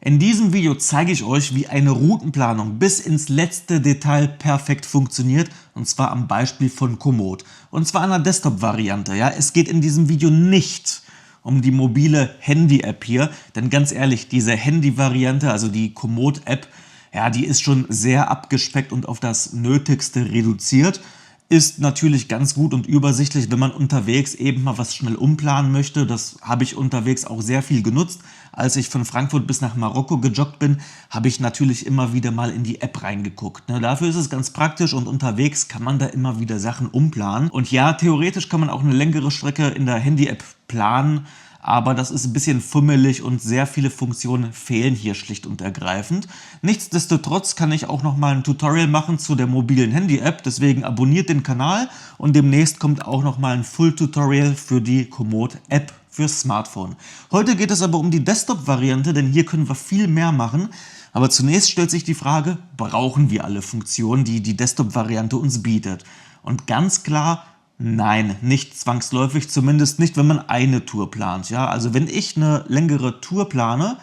In diesem Video zeige ich euch, wie eine Routenplanung bis ins letzte Detail perfekt funktioniert, und zwar am Beispiel von Komoot. Und zwar einer Desktop-Variante. Ja? Es geht in diesem Video nicht um die mobile Handy-App hier, denn ganz ehrlich, diese Handy-Variante, also die Komoot-App, ja, die ist schon sehr abgespeckt und auf das Nötigste reduziert. Ist natürlich ganz gut und übersichtlich, wenn man unterwegs eben mal was schnell umplanen möchte. Das habe ich unterwegs auch sehr viel genutzt. Als ich von Frankfurt bis nach Marokko gejoggt bin, habe ich natürlich immer wieder mal in die App reingeguckt. Dafür ist es ganz praktisch und unterwegs kann man da immer wieder Sachen umplanen. Und ja, theoretisch kann man auch eine längere Strecke in der Handy-App planen, aber das ist ein bisschen fummelig und sehr viele Funktionen fehlen hier schlicht und ergreifend. Nichtsdestotrotz kann ich auch nochmal ein Tutorial machen zu der mobilen Handy-App, deswegen abonniert den Kanal und demnächst kommt auch nochmal ein Full-Tutorial für die Komoot-App fürs Smartphone. Heute geht es aber um die Desktop-Variante, denn hier können wir viel mehr machen. Aber zunächst stellt sich die Frage, brauchen wir alle Funktionen, die die Desktop-Variante uns bietet? Und ganz klar, nein, nicht zwangsläufig, zumindest nicht, wenn man eine Tour plant. Ja? Also wenn ich eine längere Tour plane,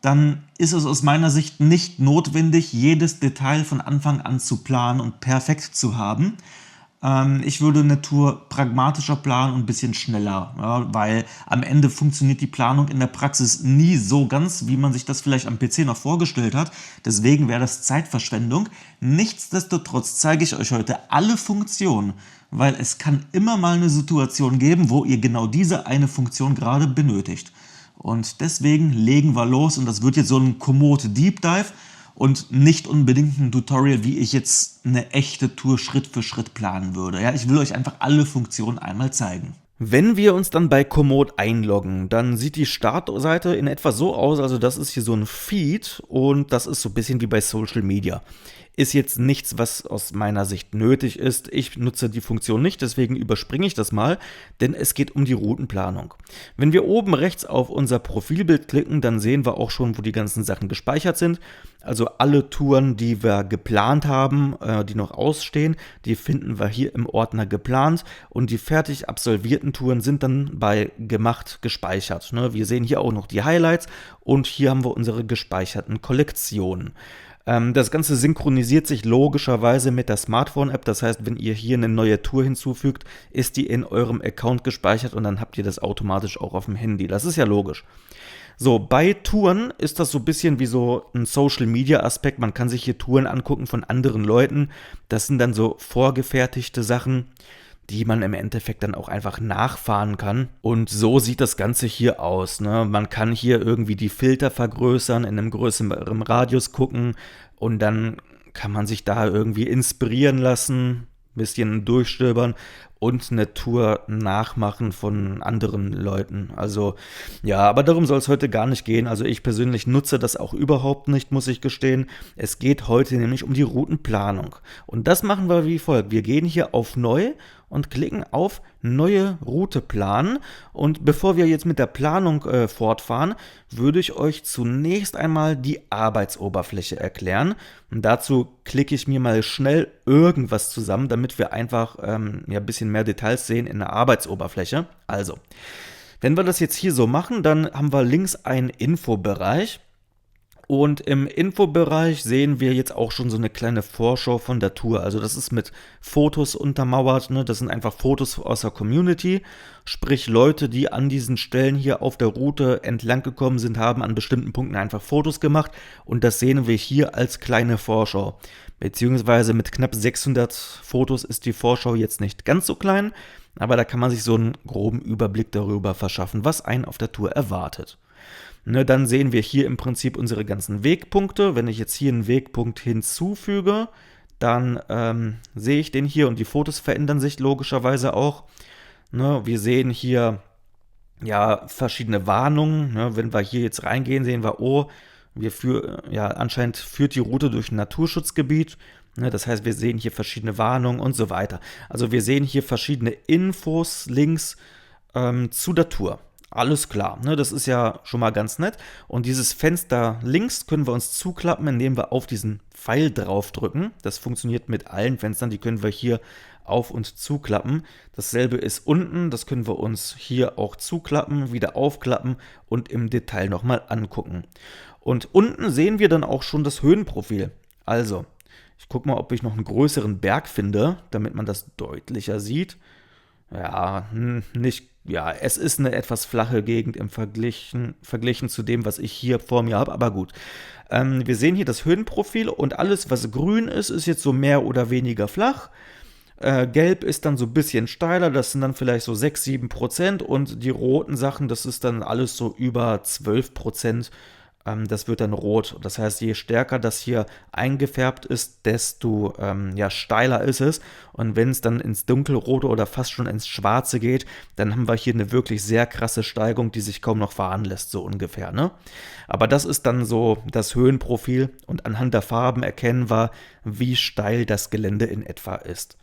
dann ist es aus meiner Sicht nicht notwendig, jedes Detail von Anfang an zu planen und perfekt zu haben. Ich würde eine Tour pragmatischer planen und ein bisschen schneller, ja, weil am Ende funktioniert die Planung in der Praxis nie so ganz, wie man sich das vielleicht am PC noch vorgestellt hat. Deswegen wäre das Zeitverschwendung. Nichtsdestotrotz zeige ich euch heute alle Funktionen, weil es kann immer mal eine Situation geben, wo ihr genau diese eine Funktion gerade benötigt. Und deswegen legen wir los und das wird jetzt so ein Komoot Deep Dive und nicht unbedingt ein Tutorial, wie ich jetzt eine echte Tour Schritt für Schritt planen würde. Ja, ich will euch einfach alle Funktionen einmal zeigen. Wenn wir uns dann bei Komoot einloggen, dann sieht die Startseite in etwa so aus, also das ist hier so ein Feed und das ist so ein bisschen wie bei Social Media. Ist jetzt nichts, was aus meiner Sicht nötig ist. Ich nutze die Funktion nicht, deswegen überspringe ich das mal, denn es geht um die Routenplanung. Wenn wir oben rechts auf unser Profilbild klicken, dann sehen wir auch schon, wo die ganzen Sachen gespeichert sind. Also alle Touren, die wir geplant haben, die noch ausstehen, die finden wir hier im Ordner geplant und die fertig absolvierten Touren sind dann bei gemacht gespeichert. Wir sehen hier auch noch die Highlights und hier haben wir unsere gespeicherten Kollektionen. Das Ganze synchronisiert sich logischerweise mit der Smartphone-App. Das heißt, wenn ihr hier eine neue Tour hinzufügt, ist die in eurem Account gespeichert und dann habt ihr das automatisch auch auf dem Handy. Das ist ja logisch. So, bei Touren ist das so ein bisschen wie so ein Social-Media-Aspekt. Man kann sich hier Touren angucken von anderen Leuten. Das sind dann so vorgefertigte Sachen, die man im Endeffekt dann auch einfach nachfahren kann. Und so sieht das Ganze hier aus. Man kann hier irgendwie die Filter vergrößern, in einem größeren Radius gucken und dann kann man sich da irgendwie inspirieren lassen, ein bisschen durchstöbern und eine Tour nachmachen von anderen Leuten. Also ja, aber darum soll es heute gar nicht gehen. Also ich persönlich nutze das auch überhaupt nicht, muss ich gestehen. Es geht heute nämlich um die Routenplanung. Und das machen wir wie folgt. Wir gehen hier auf Neu und klicken auf Neue Route planen. Und bevor wir jetzt mit der Planung fortfahren, würde ich euch zunächst einmal die Arbeitsoberfläche erklären. Und dazu klicke ich mir mal schnell irgendwas zusammen, damit wir einfach ein bisschen mehr Details sehen in der Arbeitsoberfläche. Also, wenn wir das jetzt hier so machen, dann haben wir links einen Infobereich. Und im Infobereich sehen wir jetzt auch schon so eine kleine Vorschau von der Tour. Also das ist mit Fotos untermauert, Das sind einfach Fotos aus der Community. Sprich, Leute, die an diesen Stellen hier auf der Route entlang gekommen sind, haben an bestimmten Punkten einfach Fotos gemacht. Und das sehen wir hier als kleine Vorschau. Beziehungsweise mit knapp 600 Fotos ist die Vorschau jetzt nicht ganz so klein. Aber da kann man sich so einen groben Überblick darüber verschaffen, was einen auf der Tour erwartet. Dann sehen wir hier im Prinzip unsere ganzen Wegpunkte. Wenn ich jetzt hier einen Wegpunkt hinzufüge, dann sehe ich den hier und die Fotos verändern sich logischerweise auch. Wir sehen hier verschiedene Warnungen. Wenn wir hier jetzt reingehen, sehen wir, anscheinend führt die Route durch ein Naturschutzgebiet. Das heißt, wir sehen hier verschiedene Warnungen und so weiter. Also wir sehen hier verschiedene Infos, Links zu der Tour. Alles klar, das ist ja schon mal ganz nett. Und dieses Fenster links können wir uns zuklappen, indem wir auf diesen Pfeil draufdrücken. Das funktioniert mit allen Fenstern, die können wir hier auf- und zuklappen. Dasselbe ist unten, das können wir uns hier auch zuklappen, wieder aufklappen und im Detail nochmal angucken. Und unten sehen wir dann auch schon das Höhenprofil. Also, ich gucke mal, ob ich noch einen größeren Berg finde, damit man das deutlicher sieht. Ja, nicht, ja, es ist eine etwas flache Gegend verglichen zu dem, was ich hier vor mir habe, aber gut. Wir sehen hier das Höhenprofil und alles, was grün ist, ist jetzt so mehr oder weniger flach. Gelb ist dann so ein bisschen steiler, das sind dann vielleicht so 6-7% und die roten Sachen, das ist dann alles so über 12%. Das wird dann rot. Das heißt, je stärker das hier eingefärbt ist, desto ja, steiler ist es. Und wenn es dann ins Dunkelrote oder fast schon ins Schwarze geht, dann haben wir hier eine wirklich sehr krasse Steigung, die sich kaum noch fahren lässt, so ungefähr. Ne? Aber das ist dann so das Höhenprofil und anhand der Farben erkennen wir, wie steil das Gelände in etwa ist.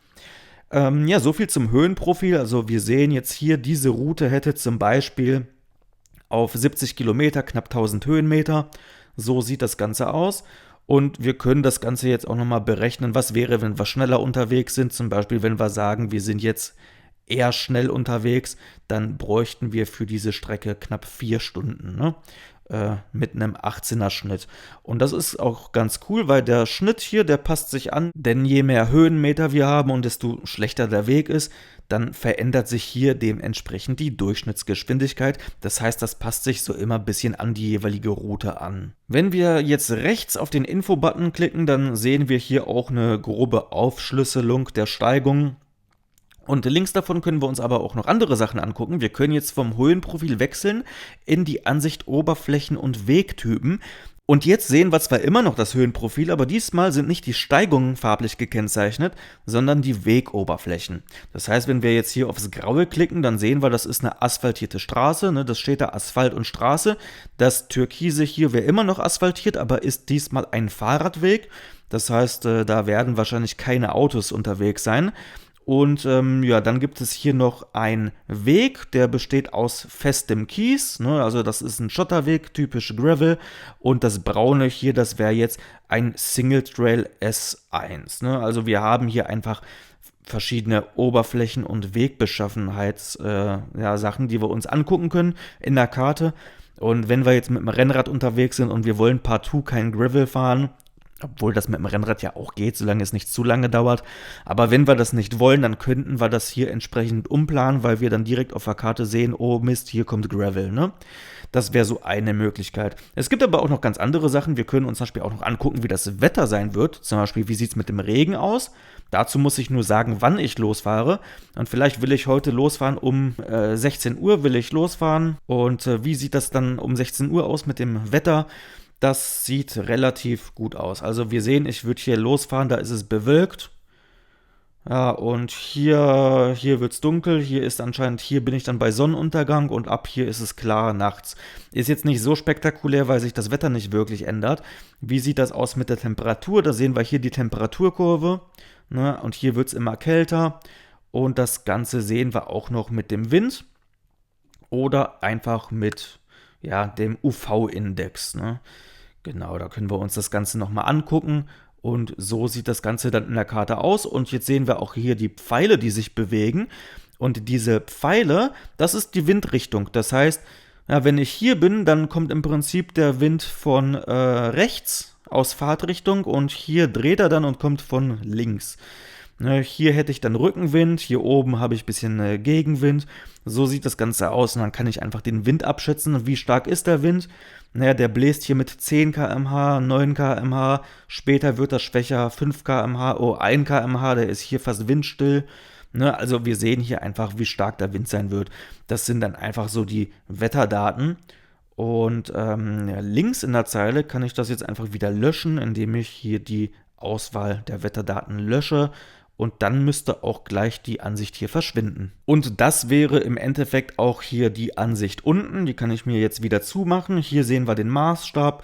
Ja, so viel zum Höhenprofil. Also wir sehen jetzt hier, diese Route hätte zum Beispiel auf 70 Kilometer knapp 1000 Höhenmeter. So sieht das Ganze aus. Und wir können das Ganze jetzt auch nochmal berechnen. Was wäre, wenn wir schneller unterwegs sind? Zum Beispiel, wenn wir sagen, wir sind jetzt eher schnell unterwegs, dann bräuchten wir für diese Strecke knapp 4 Stunden, ne? Mit einem 18er Schnitt. Und das ist auch ganz cool, weil der Schnitt hier, der passt sich an, denn je mehr Höhenmeter wir haben und desto schlechter der Weg ist, dann verändert sich hier dementsprechend die Durchschnittsgeschwindigkeit. Das heißt, das passt sich so immer ein bisschen an die jeweilige Route an. Wenn wir jetzt rechts auf den Info-Button klicken, dann sehen wir hier auch eine grobe Aufschlüsselung der Steigung. Und links davon können wir uns aber auch noch andere Sachen angucken. Wir können jetzt vom Höhenprofil wechseln in die Ansicht Oberflächen und Wegtypen. Und jetzt sehen wir zwar immer noch das Höhenprofil, aber diesmal sind nicht die Steigungen farblich gekennzeichnet, sondern die Wegoberflächen. Das heißt, wenn wir jetzt hier aufs Graue klicken, dann sehen wir, das ist eine asphaltierte Straße, ne? Das steht da Asphalt und Straße. Das Türkise hier wäre immer noch asphaltiert, aber ist diesmal ein Fahrradweg. Das heißt, da werden wahrscheinlich keine Autos unterwegs sein. Und ja, dann gibt es hier noch einen Weg, der besteht aus festem Kies, ne? Also das ist ein Schotterweg, typisch Gravel. Und das Braune hier, das wäre jetzt ein Single Trail S1. Ne? Also wir haben hier einfach verschiedene Oberflächen- und Wegbeschaffenheits-Sachen, die wir uns angucken können in der Karte. Und wenn wir jetzt mit dem Rennrad unterwegs sind und wir wollen partout kein Gravel fahren, obwohl das mit dem Rennrad ja auch geht, solange es nicht zu lange dauert. Aber wenn wir das nicht wollen, dann könnten wir das hier entsprechend umplanen, weil wir dann direkt auf der Karte sehen, oh Mist, hier kommt Gravel, ne? Das wäre so eine Möglichkeit. Es gibt aber auch noch ganz andere Sachen. Wir können uns zum Beispiel auch noch angucken, wie das Wetter sein wird. Zum Beispiel, wie sieht es mit dem Regen aus? Dazu muss ich nur sagen, wann ich losfahre. Und vielleicht will ich heute losfahren, um 16 Uhr will ich losfahren. Und wie sieht das dann um 16 Uhr aus mit dem Wetter? Das sieht relativ gut aus. Also wir sehen, ich würde hier losfahren, da ist es bewölkt. Ja, und hier wird es dunkel, hier bin ich dann bei Sonnenuntergang und ab hier ist es klar nachts. Ist jetzt nicht so spektakulär, weil sich das Wetter nicht wirklich ändert. Wie sieht das aus mit der Temperatur? Da sehen wir hier die Temperaturkurve, ne? Und hier wird es immer kälter. Und das Ganze sehen wir auch noch mit dem Wind oder einfach mit dem UV-Index, ne? Genau, da können wir uns das Ganze nochmal angucken und so sieht das Ganze dann in der Karte aus und jetzt sehen wir auch hier die Pfeile, die sich bewegen und diese Pfeile, das ist die Windrichtung, das heißt, ja, wenn ich hier bin, dann kommt im Prinzip der Wind von rechts aus Fahrtrichtung und hier dreht er dann und kommt von links. Hier hätte ich dann Rückenwind, hier oben habe ich ein bisschen Gegenwind. So sieht das Ganze aus und dann kann ich einfach den Wind abschätzen. Wie stark ist der Wind? Naja, der bläst hier mit 10 km/h, 9 km/h, später wird das schwächer, 5 km/h, 1 km/h, der ist hier fast windstill. Ne? Also wir sehen hier einfach, wie stark der Wind sein wird. Das sind dann einfach so die Wetterdaten. Und links in der Zeile kann ich das jetzt einfach wieder löschen, indem ich hier die Auswahl der Wetterdaten lösche. Und dann müsste auch gleich die Ansicht hier verschwinden. Und das wäre im Endeffekt auch hier die Ansicht unten. Die kann ich mir jetzt wieder zumachen. Hier sehen wir den Maßstab.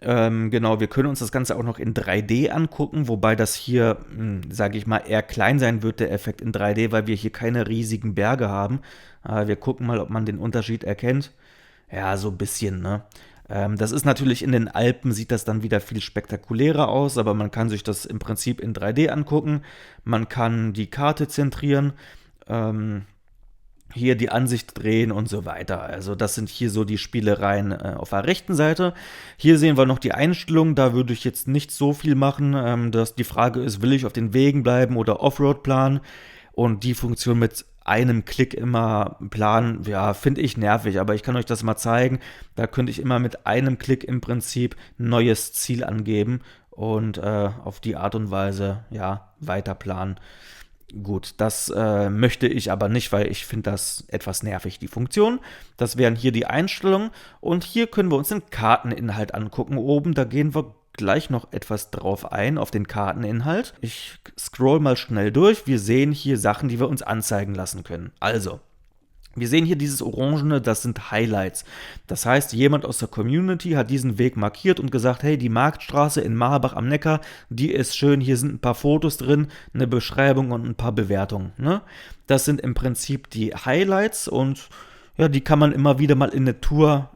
Genau, wir können uns das Ganze auch noch in 3D angucken, wobei das hier, sage ich mal, eher klein sein wird, der Effekt in 3D, weil wir hier keine riesigen Berge haben. Wir gucken mal, ob man den Unterschied erkennt. Ja, so ein bisschen, ne? Das ist natürlich in den Alpen, sieht das dann wieder viel spektakulärer aus, aber man kann sich das im Prinzip in 3D angucken. Man kann die Karte zentrieren. hier die Ansicht drehen und so weiter. Also das sind hier so die Spielereien auf der rechten Seite. Hier sehen wir noch die Einstellungen, da würde ich jetzt nicht so viel machen. Die Frage ist, will ich auf den Wegen bleiben oder Offroad planen? Und die Funktion mit einem Klick immer planen, ja, finde ich nervig, aber ich kann euch das mal zeigen. Da könnte ich immer mit einem Klick im Prinzip ein neues Ziel angeben und auf die Art und Weise, ja, weiter planen. Gut, das möchte ich aber nicht, weil ich finde das etwas nervig, die Funktion. Das wären hier die Einstellungen und hier können wir uns den Karteninhalt angucken. Oben, da gehen wir gleich noch etwas drauf ein, auf den Karteninhalt. Ich scroll mal schnell durch. Wir sehen hier Sachen, die wir uns anzeigen lassen können. Also, wir sehen hier dieses Orangene, das sind Highlights. Das heißt, jemand aus der Community hat diesen Weg markiert und gesagt, hey, die Marktstraße in Marbach am Neckar, die ist schön, hier sind ein paar Fotos drin, eine Beschreibung und ein paar Bewertungen. Ne? Das sind im Prinzip die Highlights und ja, die kann man immer wieder mal in eine Tour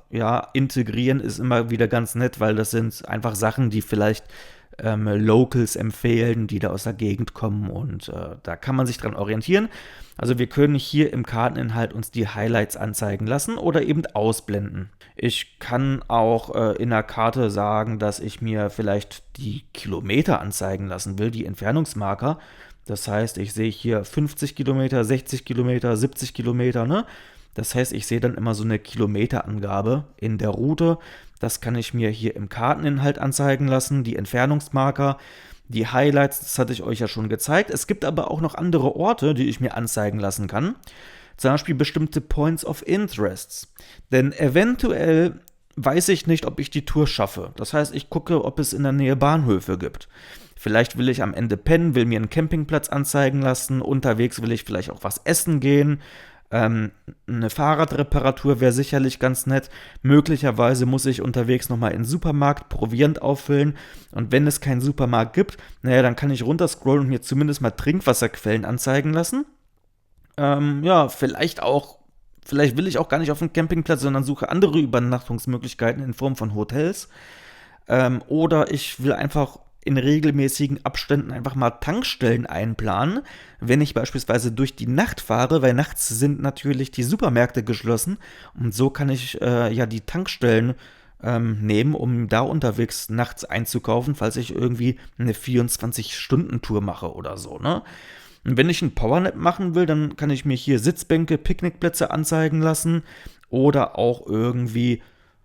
integrieren, ist immer wieder ganz nett, weil das sind einfach Sachen, die vielleicht Locals empfehlen, die da aus der Gegend kommen und da kann man sich dran orientieren. Also wir können hier im Karteninhalt uns die Highlights anzeigen lassen oder eben ausblenden. Ich kann auch in der Karte sagen, dass ich mir vielleicht die Kilometer anzeigen lassen will, die Entfernungsmarker. Das heißt, ich sehe hier 50 Kilometer, 60 Kilometer, 70 Kilometer, ne? Das heißt, ich sehe dann immer so eine Kilometerangabe in der Route. Das kann ich mir hier im Karteninhalt anzeigen lassen, die Entfernungsmarker, die Highlights, das hatte ich euch ja schon gezeigt. Es gibt aber auch noch andere Orte, die ich mir anzeigen lassen kann. Zum Beispiel bestimmte Points of Interests. Denn eventuell weiß ich nicht, ob ich die Tour schaffe. Das heißt, ich gucke, ob es in der Nähe Bahnhöfe gibt. Vielleicht will ich am Ende pennen, will mir einen Campingplatz anzeigen lassen. Unterwegs will ich vielleicht auch was essen gehen. Eine Fahrradreparatur wäre sicherlich ganz nett. Möglicherweise muss ich unterwegs nochmal in den Supermarkt Proviant auffüllen. Und wenn es keinen Supermarkt gibt, naja, dann kann ich runterscrollen und mir zumindest mal Trinkwasserquellen anzeigen lassen. Vielleicht will ich auch gar nicht auf den Campingplatz, sondern suche andere Übernachtungsmöglichkeiten in Form von Hotels. Oder ich will einfach in regelmäßigen Abständen einfach mal Tankstellen einplanen, wenn ich beispielsweise durch die Nacht fahre, weil nachts sind natürlich die Supermärkte geschlossen und so kann ich die Tankstellen nehmen, um da unterwegs nachts einzukaufen, falls ich irgendwie eine 24-Stunden-Tour mache oder so, ne? Und wenn ich einen Powernap machen will, dann kann ich mir hier Sitzbänke, Picknickplätze anzeigen lassen oder auch irgendwie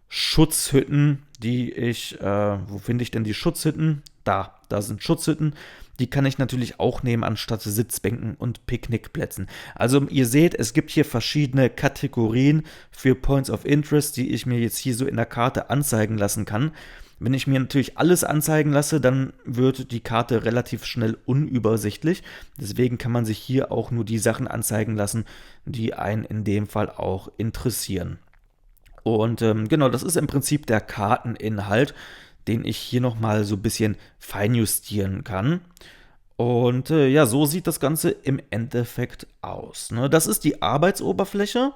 Schutzhütten, wo finde ich denn die Schutzhütten? Da sind Schutzhütten, die kann ich natürlich auch nehmen anstatt Sitzbänken und Picknickplätzen. Also ihr seht, es gibt hier verschiedene Kategorien für Points of Interest, die ich mir jetzt hier so in der Karte anzeigen lassen kann. Wenn ich mir natürlich alles anzeigen lasse, dann wird die Karte relativ schnell unübersichtlich. Deswegen kann man sich hier auch nur die Sachen anzeigen lassen, die einen in dem Fall auch interessieren. Und genau, das ist im Prinzip der Karteninhalt, den ich hier nochmal so ein bisschen feinjustieren kann. Und so sieht das Ganze im Endeffekt aus. Ne? Das ist die Arbeitsoberfläche.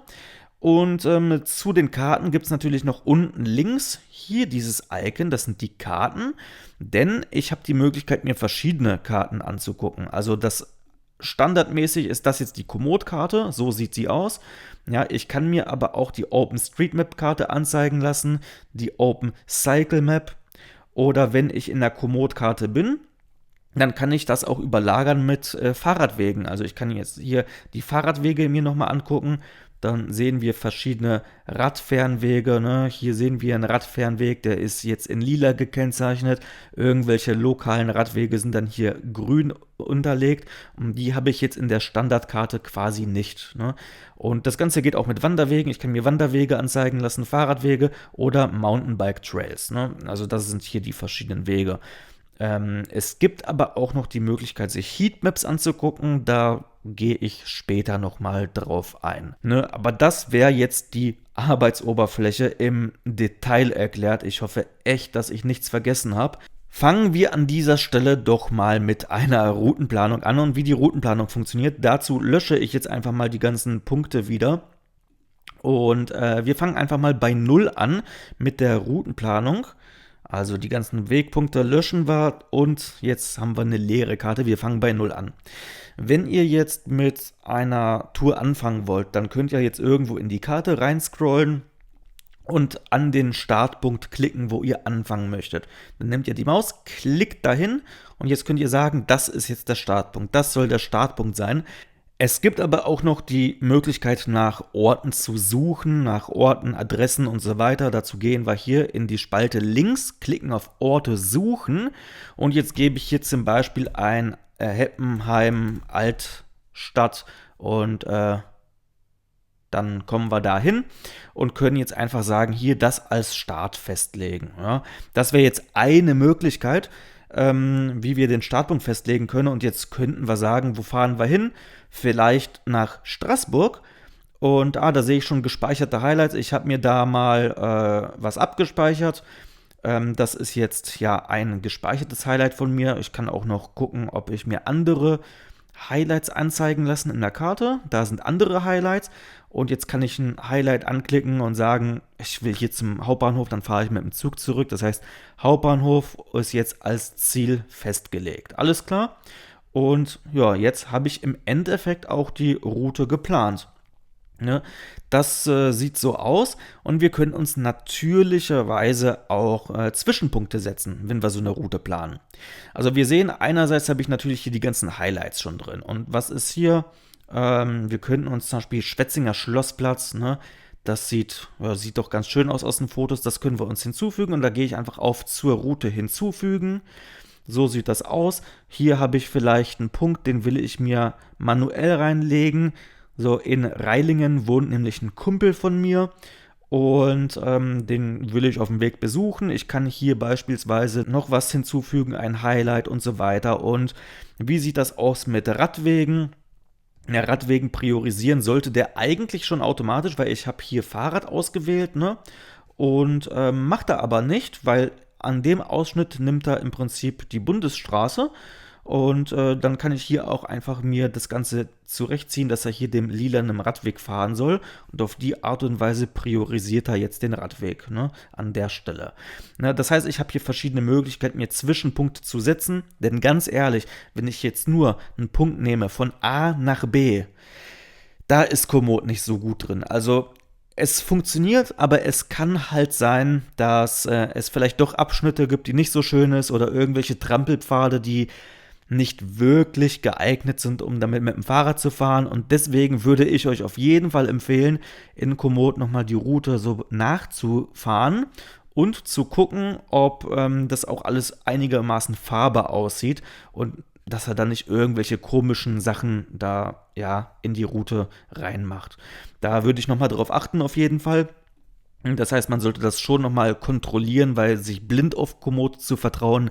Und zu den Karten gibt es natürlich noch unten links hier dieses Icon, das sind die Karten. Denn ich habe die Möglichkeit, mir verschiedene Karten anzugucken. Also das standardmäßig ist das jetzt die Komoot-Karte, so sieht sie aus. Ja, ich kann mir aber auch die OpenStreetMap-Karte anzeigen lassen, die OpenCycleMap. Oder wenn ich in der Komoot-Karte bin, dann kann ich das auch überlagern mit Fahrradwegen. Also ich kann jetzt hier die Fahrradwege mir nochmal angucken. Dann sehen wir verschiedene Radfernwege. Ne? Hier sehen wir einen Radfernweg, der ist jetzt in lila gekennzeichnet. Irgendwelche lokalen Radwege sind dann hier grün unterlegt. Und die habe ich jetzt in der Standardkarte quasi nicht. Ne? Und das Ganze geht auch mit Wanderwegen. Ich kann mir Wanderwege anzeigen lassen, Fahrradwege oder Mountainbike-Trails. Ne? Also das sind hier die verschiedenen Wege. Es gibt aber auch noch die Möglichkeit, sich Heatmaps anzugucken. Da gehe ich später nochmal drauf ein. Ne? Aber das wäre jetzt die Arbeitsoberfläche im Detail erklärt. Ich hoffe echt, dass ich nichts vergessen habe. Fangen wir an dieser Stelle doch mal mit einer Routenplanung an und wie die Routenplanung funktioniert. Dazu lösche ich jetzt einfach mal die ganzen Punkte wieder. Und wir fangen einfach mal bei 0 an mit der Routenplanung. Also die ganzen Wegpunkte löschen wir und jetzt haben wir eine leere Karte. Wir fangen bei 0 an. Wenn ihr jetzt mit einer Tour anfangen wollt, dann könnt ihr jetzt irgendwo in die Karte reinscrollen und an den Startpunkt klicken, wo ihr anfangen möchtet. Dann nehmt ihr die Maus, klickt dahin und jetzt könnt ihr sagen, das ist jetzt der Startpunkt. Das soll der Startpunkt sein. Es gibt aber auch noch die Möglichkeit, nach Orten zu suchen, nach Orten, Adressen und so weiter. Dazu gehen wir hier in die Spalte links, klicken auf Orte suchen und jetzt gebe ich hier zum Beispiel ein Heppenheim, Altstadt und dann kommen wir da hin und können jetzt einfach sagen, hier das als Start festlegen. Ja. Das wäre jetzt eine Möglichkeit, wie wir den Startpunkt festlegen können. Und jetzt könnten wir sagen, wo fahren wir hin? Vielleicht nach Straßburg. Und da sehe ich schon gespeicherte Highlights. Ich habe mir da mal was abgespeichert. Das ist jetzt ja ein gespeichertes Highlight von mir. Ich kann auch noch gucken, ob ich mir andere Highlights anzeigen lassen in der Karte. Da sind andere Highlights. Und jetzt kann ich ein Highlight anklicken und sagen, ich will hier zum Hauptbahnhof, dann fahre ich mit dem Zug zurück. Das heißt, Hauptbahnhof ist jetzt als Ziel festgelegt. Alles klar? Und ja, jetzt habe ich im Endeffekt auch die Route geplant. Ne? Das sieht so aus und wir können uns natürlicherweise auch Zwischenpunkte setzen, wenn wir so eine Route planen. Also wir sehen, einerseits habe ich natürlich hier die ganzen Highlights schon drin. Und was ist hier? Wir könnten uns zum Beispiel Schwetzinger Schlossplatz, ne? Das sieht doch ganz schön aus den Fotos, das können wir uns hinzufügen und da gehe ich einfach auf zur Route hinzufügen. So sieht das aus. Hier habe ich vielleicht einen Punkt, den will ich mir manuell reinlegen. So, in Reilingen wohnt nämlich ein Kumpel von mir und den will ich auf dem Weg besuchen. Ich kann hier beispielsweise noch was hinzufügen, ein Highlight und so weiter. Und wie sieht das aus mit Radwegen? Ja, Radwegen priorisieren sollte der eigentlich schon automatisch, weil ich habe hier Fahrrad ausgewählt, ne? Und macht er aber nicht, weil an dem Ausschnitt nimmt er im Prinzip die Bundesstraße. Und dann kann ich hier auch einfach mir das Ganze zurechtziehen, dass er hier dem lilanen Radweg fahren soll. Und auf die Art und Weise priorisiert er jetzt den Radweg, ne, an der Stelle. Na, das heißt, ich habe hier verschiedene Möglichkeiten, mir Zwischenpunkte zu setzen. Denn ganz ehrlich, wenn ich jetzt nur einen Punkt nehme von A nach B, da ist Komoot nicht so gut drin. Also es funktioniert, aber es kann halt sein, dass es vielleicht doch Abschnitte gibt, die nicht so schön ist oder irgendwelche Trampelpfade, die nicht wirklich geeignet sind, um damit mit dem Fahrrad zu fahren. Und deswegen würde ich euch auf jeden Fall empfehlen, in Komoot nochmal die Route so nachzufahren und zu gucken, ob das auch alles einigermaßen fahrbar aussieht und dass er dann nicht irgendwelche komischen Sachen da ja in die Route reinmacht. Da würde ich nochmal drauf achten auf jeden Fall. Das heißt, man sollte das schon nochmal kontrollieren, weil sich blind auf Komoot zu vertrauen,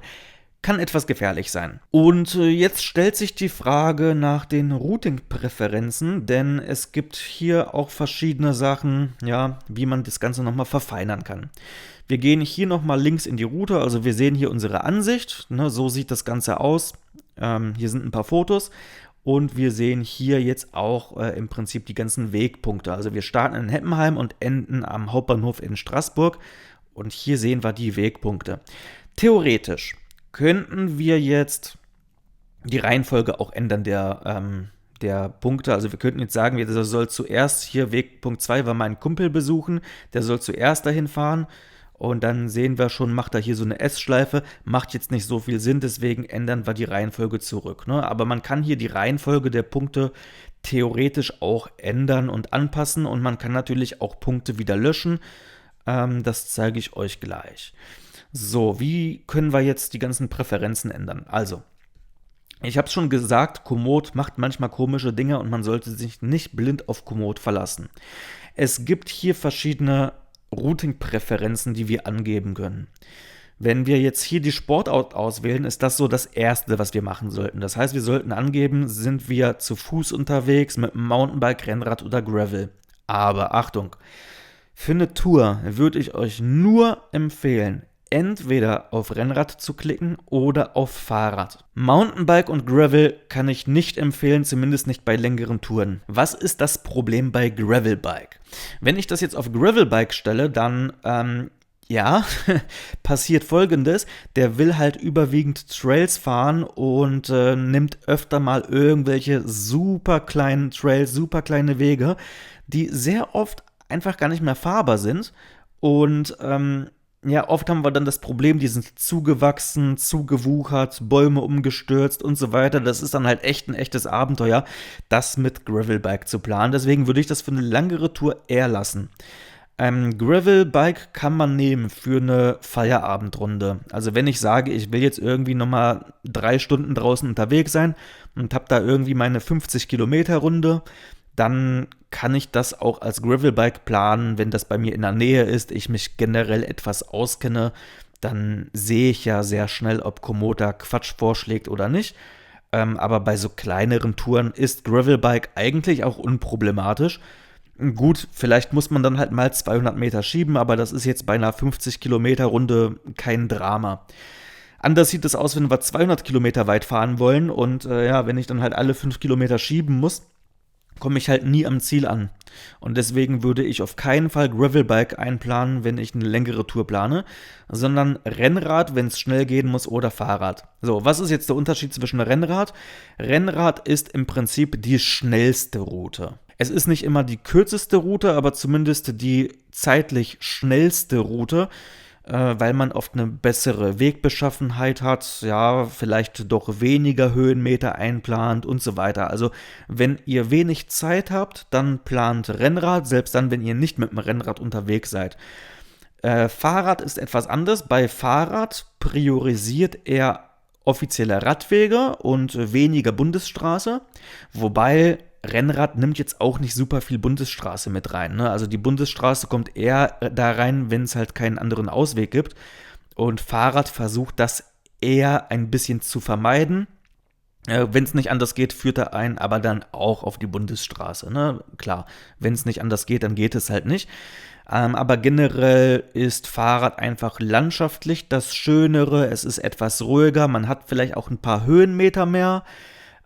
kann etwas gefährlich sein. Und jetzt stellt sich die Frage nach den Routing-Präferenzen, denn es gibt hier auch verschiedene Sachen, ja, wie man das Ganze nochmal verfeinern kann. Wir gehen hier nochmal links in die Route, also wir sehen hier unsere Ansicht, ne, so sieht das Ganze aus. Hier sind ein paar Fotos und wir sehen hier jetzt auch im Prinzip die ganzen Wegpunkte. Also wir starten in Heppenheim und enden am Hauptbahnhof in Straßburg und hier sehen wir die Wegpunkte. Theoretisch könnten wir jetzt die Reihenfolge auch ändern der Punkte. Also wir könnten jetzt sagen, der soll zuerst hier Wegpunkt 2 war mein Kumpel besuchen, der soll zuerst dahin fahren und dann sehen wir schon, macht er hier so eine S-Schleife, macht jetzt nicht so viel Sinn, deswegen ändern wir die Reihenfolge zurück. Ne? Aber man kann hier die Reihenfolge der Punkte theoretisch auch ändern und anpassen und man kann natürlich auch Punkte wieder löschen. Das zeige ich euch gleich. So, wie können wir jetzt die ganzen Präferenzen ändern? Also, ich habe es schon gesagt, Komoot macht manchmal komische Dinge und man sollte sich nicht blind auf Komoot verlassen. Es gibt hier verschiedene Routing-Präferenzen, die wir angeben können. Wenn wir jetzt hier die Sportart auswählen, ist das so das Erste, was wir machen sollten. Das heißt, wir sollten angeben, sind wir zu Fuß unterwegs, mit einem Mountainbike, Rennrad oder Gravel. Aber Achtung, für eine Tour würde ich euch nur empfehlen, entweder auf Rennrad zu klicken oder auf Fahrrad. Mountainbike und Gravel kann ich nicht empfehlen, zumindest nicht bei längeren Touren. Was ist das Problem bei Gravelbike? Wenn ich das jetzt auf Gravelbike stelle, dann Ja, passiert Folgendes, der will halt überwiegend Trails fahren und nimmt öfter mal irgendwelche super kleinen Trails, super kleine Wege, die sehr oft einfach gar nicht mehr fahrbar sind. Und ja, oft haben wir dann das Problem, die sind zugewachsen, zugewuchert, Bäume umgestürzt und so weiter. Das ist dann halt echt ein echtes Abenteuer, das mit Gravelbike zu planen. Deswegen würde ich das für eine langere Tour eher lassen. Gravelbike kann man nehmen für eine Feierabendrunde. Also wenn ich sage, ich will jetzt irgendwie nochmal 3 Stunden draußen unterwegs sein und habe da irgendwie meine 50 Kilometer Runde, dann kann ich das auch als Gravelbike planen, wenn das bei mir in der Nähe ist, ich mich generell etwas auskenne, dann sehe ich ja sehr schnell, ob Komoot da Quatsch vorschlägt oder nicht. Aber bei so kleineren Touren ist Gravelbike eigentlich auch unproblematisch. Gut, vielleicht muss man dann halt mal 200 Meter schieben, aber das ist jetzt bei einer 50 Kilometer Runde kein Drama. Anders sieht es aus, wenn wir 200 Kilometer weit fahren wollen und ja, wenn ich dann halt alle 5 Kilometer schieben muss, komme ich halt nie am Ziel an. Und deswegen würde ich auf keinen Fall Gravelbike einplanen, wenn ich eine längere Tour plane, sondern Rennrad, wenn es schnell gehen muss, oder Fahrrad. So, was ist jetzt der Unterschied zwischen Rennrad? Rennrad ist im Prinzip die schnellste Route. Es ist nicht immer die kürzeste Route, aber zumindest die zeitlich schnellste Route, weil man oft eine bessere Wegbeschaffenheit hat, ja, vielleicht doch weniger Höhenmeter einplant und so weiter. Also, wenn ihr wenig Zeit habt, dann plant Rennrad, selbst dann, wenn ihr nicht mit dem Rennrad unterwegs seid. Fahrrad ist etwas anders. Bei Fahrrad priorisiert er offizielle Radwege und weniger Bundesstraße, wobei Rennrad nimmt jetzt auch nicht super viel Bundesstraße mit rein. Ne? Also die Bundesstraße kommt eher da rein, wenn es halt keinen anderen Ausweg gibt. Und Fahrrad versucht das eher ein bisschen zu vermeiden. Wenn es nicht anders geht, führt er ein, aber dann auch auf die Bundesstraße. Ne? Klar, wenn es nicht anders geht, dann geht es halt nicht. Aber generell ist Fahrrad einfach landschaftlich das Schönere. Es ist etwas ruhiger. Man hat vielleicht auch ein paar Höhenmeter mehr.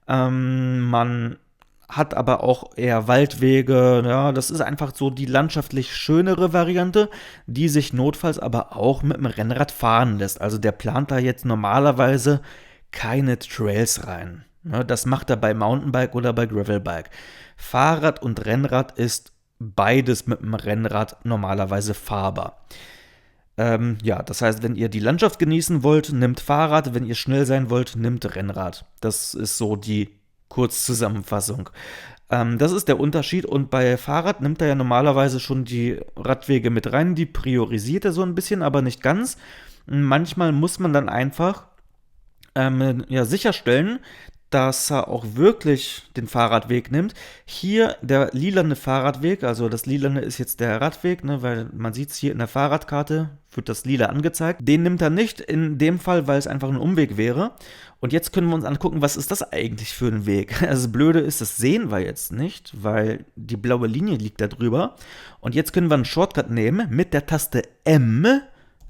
Man hat aber auch eher Waldwege, ja, das ist einfach so die landschaftlich schönere Variante, die sich notfalls aber auch mit dem Rennrad fahren lässt. Also der plant da jetzt normalerweise keine Trails rein. Ja, das macht er bei Mountainbike oder bei Gravelbike. Fahrrad und Rennrad ist beides mit dem Rennrad normalerweise fahrbar. Ja, das heißt, wenn ihr die Landschaft genießen wollt, nimmt Fahrrad, wenn ihr schnell sein wollt, nimmt Rennrad. Das ist so die Kurzzusammenfassung. Das ist der Unterschied und bei Fahrrad nimmt er ja normalerweise schon die Radwege mit rein, die priorisiert er so ein bisschen, aber nicht ganz. Manchmal muss man dann einfach ja, sicherstellen, dass er auch wirklich den Fahrradweg nimmt. Hier der lilane Fahrradweg, also das lilane ist jetzt der Radweg, ne, weil man sieht es hier in der Fahrradkarte, wird das lila angezeigt. Den nimmt er nicht in dem Fall, weil es einfach ein Umweg wäre. Und jetzt können wir uns angucken, was ist das eigentlich für ein Weg? Also das Blöde ist, das sehen wir jetzt nicht, weil die blaue Linie liegt da drüber. Und jetzt können wir einen Shortcut nehmen mit der Taste M.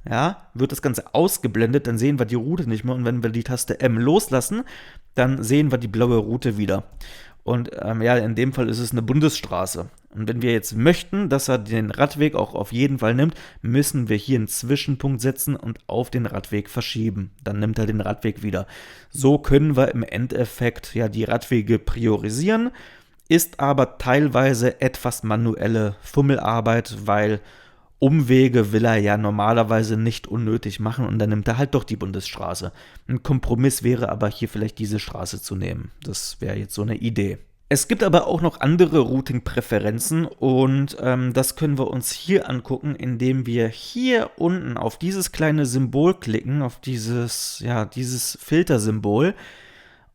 Ja, wird das Ganze ausgeblendet, dann sehen wir die Route nicht mehr und wenn wir die Taste M loslassen, dann sehen wir die blaue Route wieder. Und ja, in dem Fall ist es eine Bundesstraße. Und wenn wir jetzt möchten, dass er den Radweg auch auf jeden Fall nimmt, müssen wir hier einen Zwischenpunkt setzen und auf den Radweg verschieben. Dann nimmt er den Radweg wieder. So können wir im Endeffekt ja die Radwege priorisieren, ist aber teilweise etwas manuelle Fummelarbeit, weil Umwege will er ja normalerweise nicht unnötig machen und dann nimmt er halt doch die Bundesstraße. Ein Kompromiss wäre aber hier vielleicht diese Straße zu nehmen. Das wäre jetzt so eine Idee. Es gibt aber auch noch andere Routing-Präferenzen und das können wir uns hier angucken, indem wir hier unten auf dieses kleine Symbol klicken, auf dieses Filtersymbol.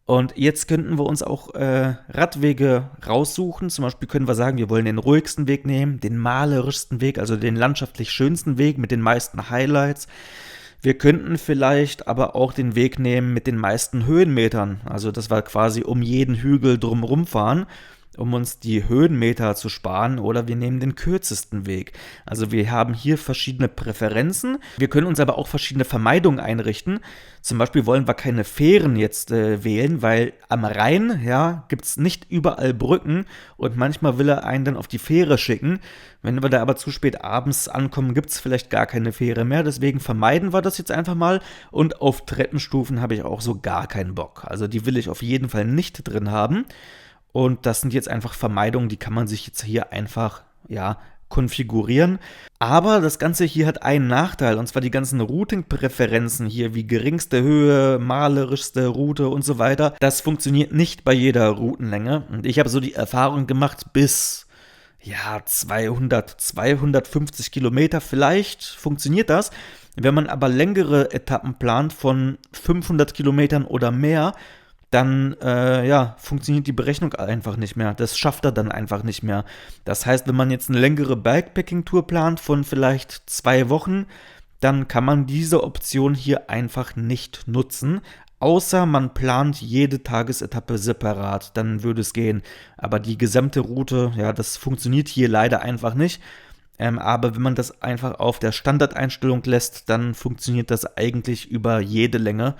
Und jetzt könnten wir uns auch Radwege raussuchen. Zum Beispiel können wir sagen, wir wollen den ruhigsten Weg nehmen, den malerischsten Weg, also den landschaftlich schönsten Weg mit den meisten Highlights. Wir könnten vielleicht aber auch den Weg nehmen mit den meisten Höhenmetern. Also dass wir quasi um jeden Hügel drumherum fahren. um uns die Höhenmeter zu sparen, oder wir nehmen den kürzesten Weg. Also wir haben hier verschiedene Präferenzen. Wir können uns aber auch verschiedene Vermeidungen einrichten. Zum Beispiel wollen wir keine Fähren jetzt wählen, weil am Rhein, ja, gibt es nicht überall Brücken und manchmal will er einen dann auf die Fähre schicken. Wenn wir da aber zu spät abends ankommen, gibt es vielleicht gar keine Fähre mehr. Deswegen vermeiden wir das jetzt einfach mal. Und auf Treppenstufen habe ich auch so gar keinen Bock. Also die will ich auf jeden Fall nicht drin haben. Und das sind jetzt einfach Vermeidungen, die kann man sich jetzt hier einfach, ja, konfigurieren. Aber das Ganze hier hat einen Nachteil, und zwar die ganzen Routing-Präferenzen hier, wie geringste Höhe, malerischste Route und so weiter. Das funktioniert nicht bei jeder Routenlänge. Und ich habe so die Erfahrung gemacht, bis 250 Kilometer vielleicht funktioniert das. Wenn man aber längere Etappen plant von 500 Kilometern oder mehr, dann funktioniert die Berechnung einfach nicht mehr. Das schafft er dann einfach nicht mehr. Das heißt, wenn man jetzt eine längere Bikepacking-Tour plant von vielleicht 2 Wochen, dann kann man diese Option hier einfach nicht nutzen. Außer man plant jede Tagesetappe separat, dann würde es gehen. Aber die gesamte Route, ja, das funktioniert hier leider einfach nicht. Aber wenn man das einfach auf der Standardeinstellung lässt, dann funktioniert das eigentlich über jede Länge.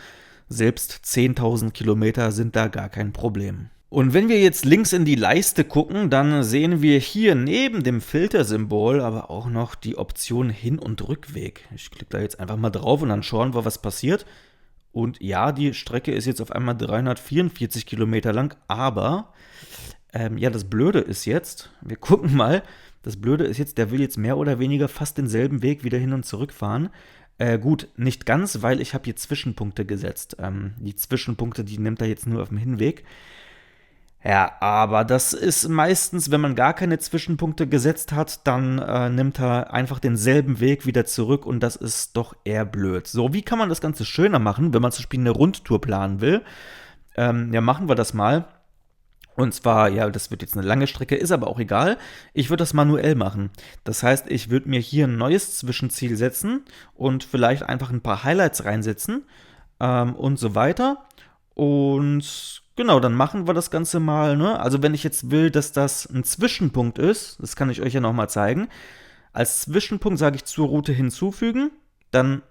Selbst 10.000 Kilometer sind da gar kein Problem. Und wenn wir jetzt links in die Leiste gucken, dann sehen wir hier neben dem Filtersymbol aber auch noch die Option Hin- und Rückweg. Ich klicke da jetzt einfach mal drauf und dann schauen wir, was passiert. Und ja, die Strecke ist jetzt auf einmal 344 Kilometer lang, aber das Blöde ist jetzt, wir gucken mal, das Blöde ist jetzt, der will jetzt mehr oder weniger fast denselben Weg wieder hin und zurück fahren. Gut, nicht ganz, weil ich habe hier Zwischenpunkte gesetzt. Die Zwischenpunkte, die nimmt er jetzt nur auf dem Hinweg. Ja, aber das ist meistens, wenn man gar keine Zwischenpunkte gesetzt hat, dann nimmt er einfach denselben Weg wieder zurück und das ist doch eher blöd. So, wie kann man das Ganze schöner machen, wenn man zum Beispiel eine Rundtour planen will? Machen wir das mal. Und zwar, ja, das wird jetzt eine lange Strecke, ist aber auch egal. Ich würde das manuell machen. Das heißt, ich würde mir hier ein neues Zwischenziel setzen und vielleicht einfach ein paar Highlights reinsetzen und so weiter. Und genau, dann machen wir das Ganze mal, ne? Also wenn ich jetzt will, dass das ein Zwischenpunkt ist, das kann ich euch ja nochmal zeigen. Als Zwischenpunkt sage ich zur Route hinzufügen, dann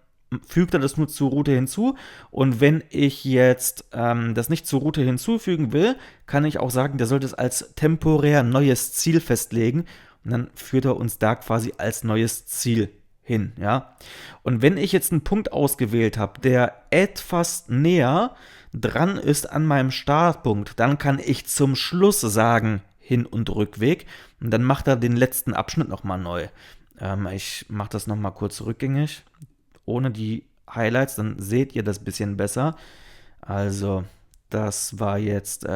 fügt er das nur zur Route hinzu. Und wenn ich jetzt das nicht zur Route hinzufügen will, kann ich auch sagen, der sollte es als temporär neues Ziel festlegen. Und dann führt er uns da quasi als neues Ziel hin, ja. Und wenn ich jetzt einen Punkt ausgewählt habe, der etwas näher dran ist an meinem Startpunkt, dann kann ich zum Schluss sagen, Hin- und Rückweg. Und dann macht er den letzten Abschnitt nochmal neu. Ich mache das nochmal kurz rückgängig. Ohne die Highlights, dann seht ihr das bisschen besser. Also, das war jetzt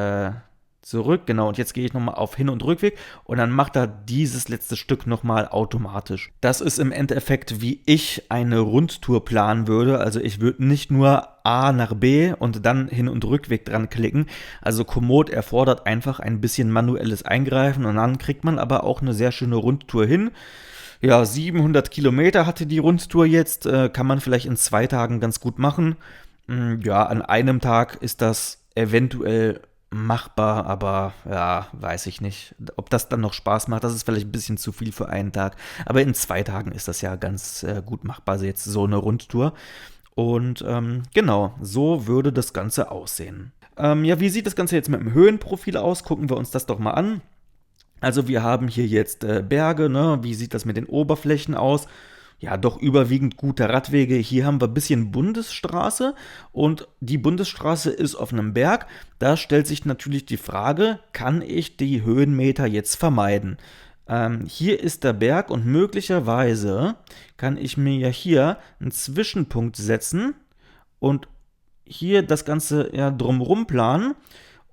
zurück, genau. Und jetzt gehe ich nochmal auf Hin- und Rückweg und dann macht er dieses letzte Stück nochmal automatisch. Das ist im Endeffekt, wie ich eine Rundtour planen würde. Also ich würde nicht nur A nach B und dann Hin- und Rückweg dran klicken. Also Komoot erfordert einfach ein bisschen manuelles Eingreifen und dann kriegt man aber auch eine sehr schöne Rundtour hin. Ja, 700 Kilometer hatte die Rundtour jetzt, kann man vielleicht in 2 Tagen ganz gut machen. Ja, an einem Tag ist das eventuell machbar, aber ja, weiß ich nicht. Ob das dann noch Spaß macht, das ist vielleicht ein bisschen zu viel für einen Tag. Aber in 2 Tagen ist das ja ganz gut machbar, also jetzt so eine Rundtour. Und genau, so würde das Ganze aussehen. Wie sieht das Ganze jetzt mit dem Höhenprofil aus? Gucken wir uns das doch mal an. Also wir haben hier jetzt Berge, ne? Wie sieht das mit den Oberflächen aus? Ja, doch überwiegend gute Radwege. Hier haben wir ein bisschen Bundesstraße und die Bundesstraße ist auf einem Berg. Da stellt sich natürlich die Frage, kann ich die Höhenmeter jetzt vermeiden? Hier ist der Berg und möglicherweise kann ich mir ja hier einen Zwischenpunkt setzen und hier das Ganze ja drumherum planen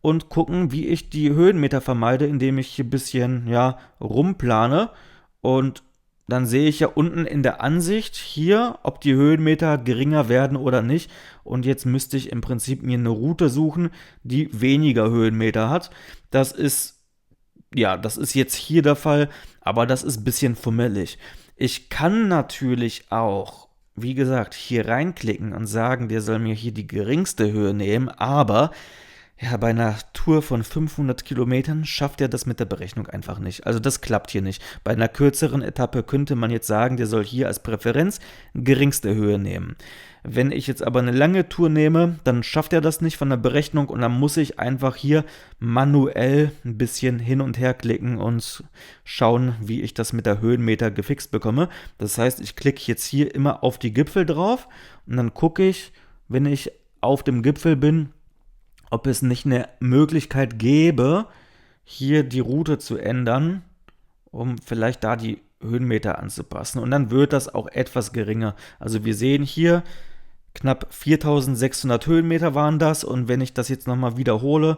und gucken, wie ich die Höhenmeter vermeide, indem ich hier ein bisschen rumplane. Und dann sehe ich ja unten in der Ansicht hier, ob die Höhenmeter geringer werden oder nicht. Und jetzt müsste ich im Prinzip mir eine Route suchen, die weniger Höhenmeter hat. Das ist jetzt hier der Fall, aber das ist ein bisschen fummelig. Ich kann natürlich auch, wie gesagt, hier reinklicken und sagen, der soll mir hier die geringste Höhe nehmen, aber Ja, bei einer Tour von 500 Kilometern schafft er das mit der Berechnung einfach nicht. Also das klappt hier nicht. Bei einer kürzeren Etappe könnte man jetzt sagen, der soll hier als Präferenz geringste Höhe nehmen. Wenn ich jetzt aber eine lange Tour nehme, dann schafft er das nicht von der Berechnung und dann muss ich einfach hier manuell ein bisschen hin und her klicken und schauen, wie ich das mit der Höhenmeter gefixt bekomme. Das heißt, ich klicke jetzt hier immer auf die Gipfel drauf und dann gucke ich, wenn ich auf dem Gipfel bin, ob es nicht eine Möglichkeit gäbe, hier die Route zu ändern, um vielleicht da die Höhenmeter anzupassen. Und dann wird das auch etwas geringer. Also wir sehen hier, knapp 4600 Höhenmeter waren das. Und wenn ich das jetzt nochmal wiederhole,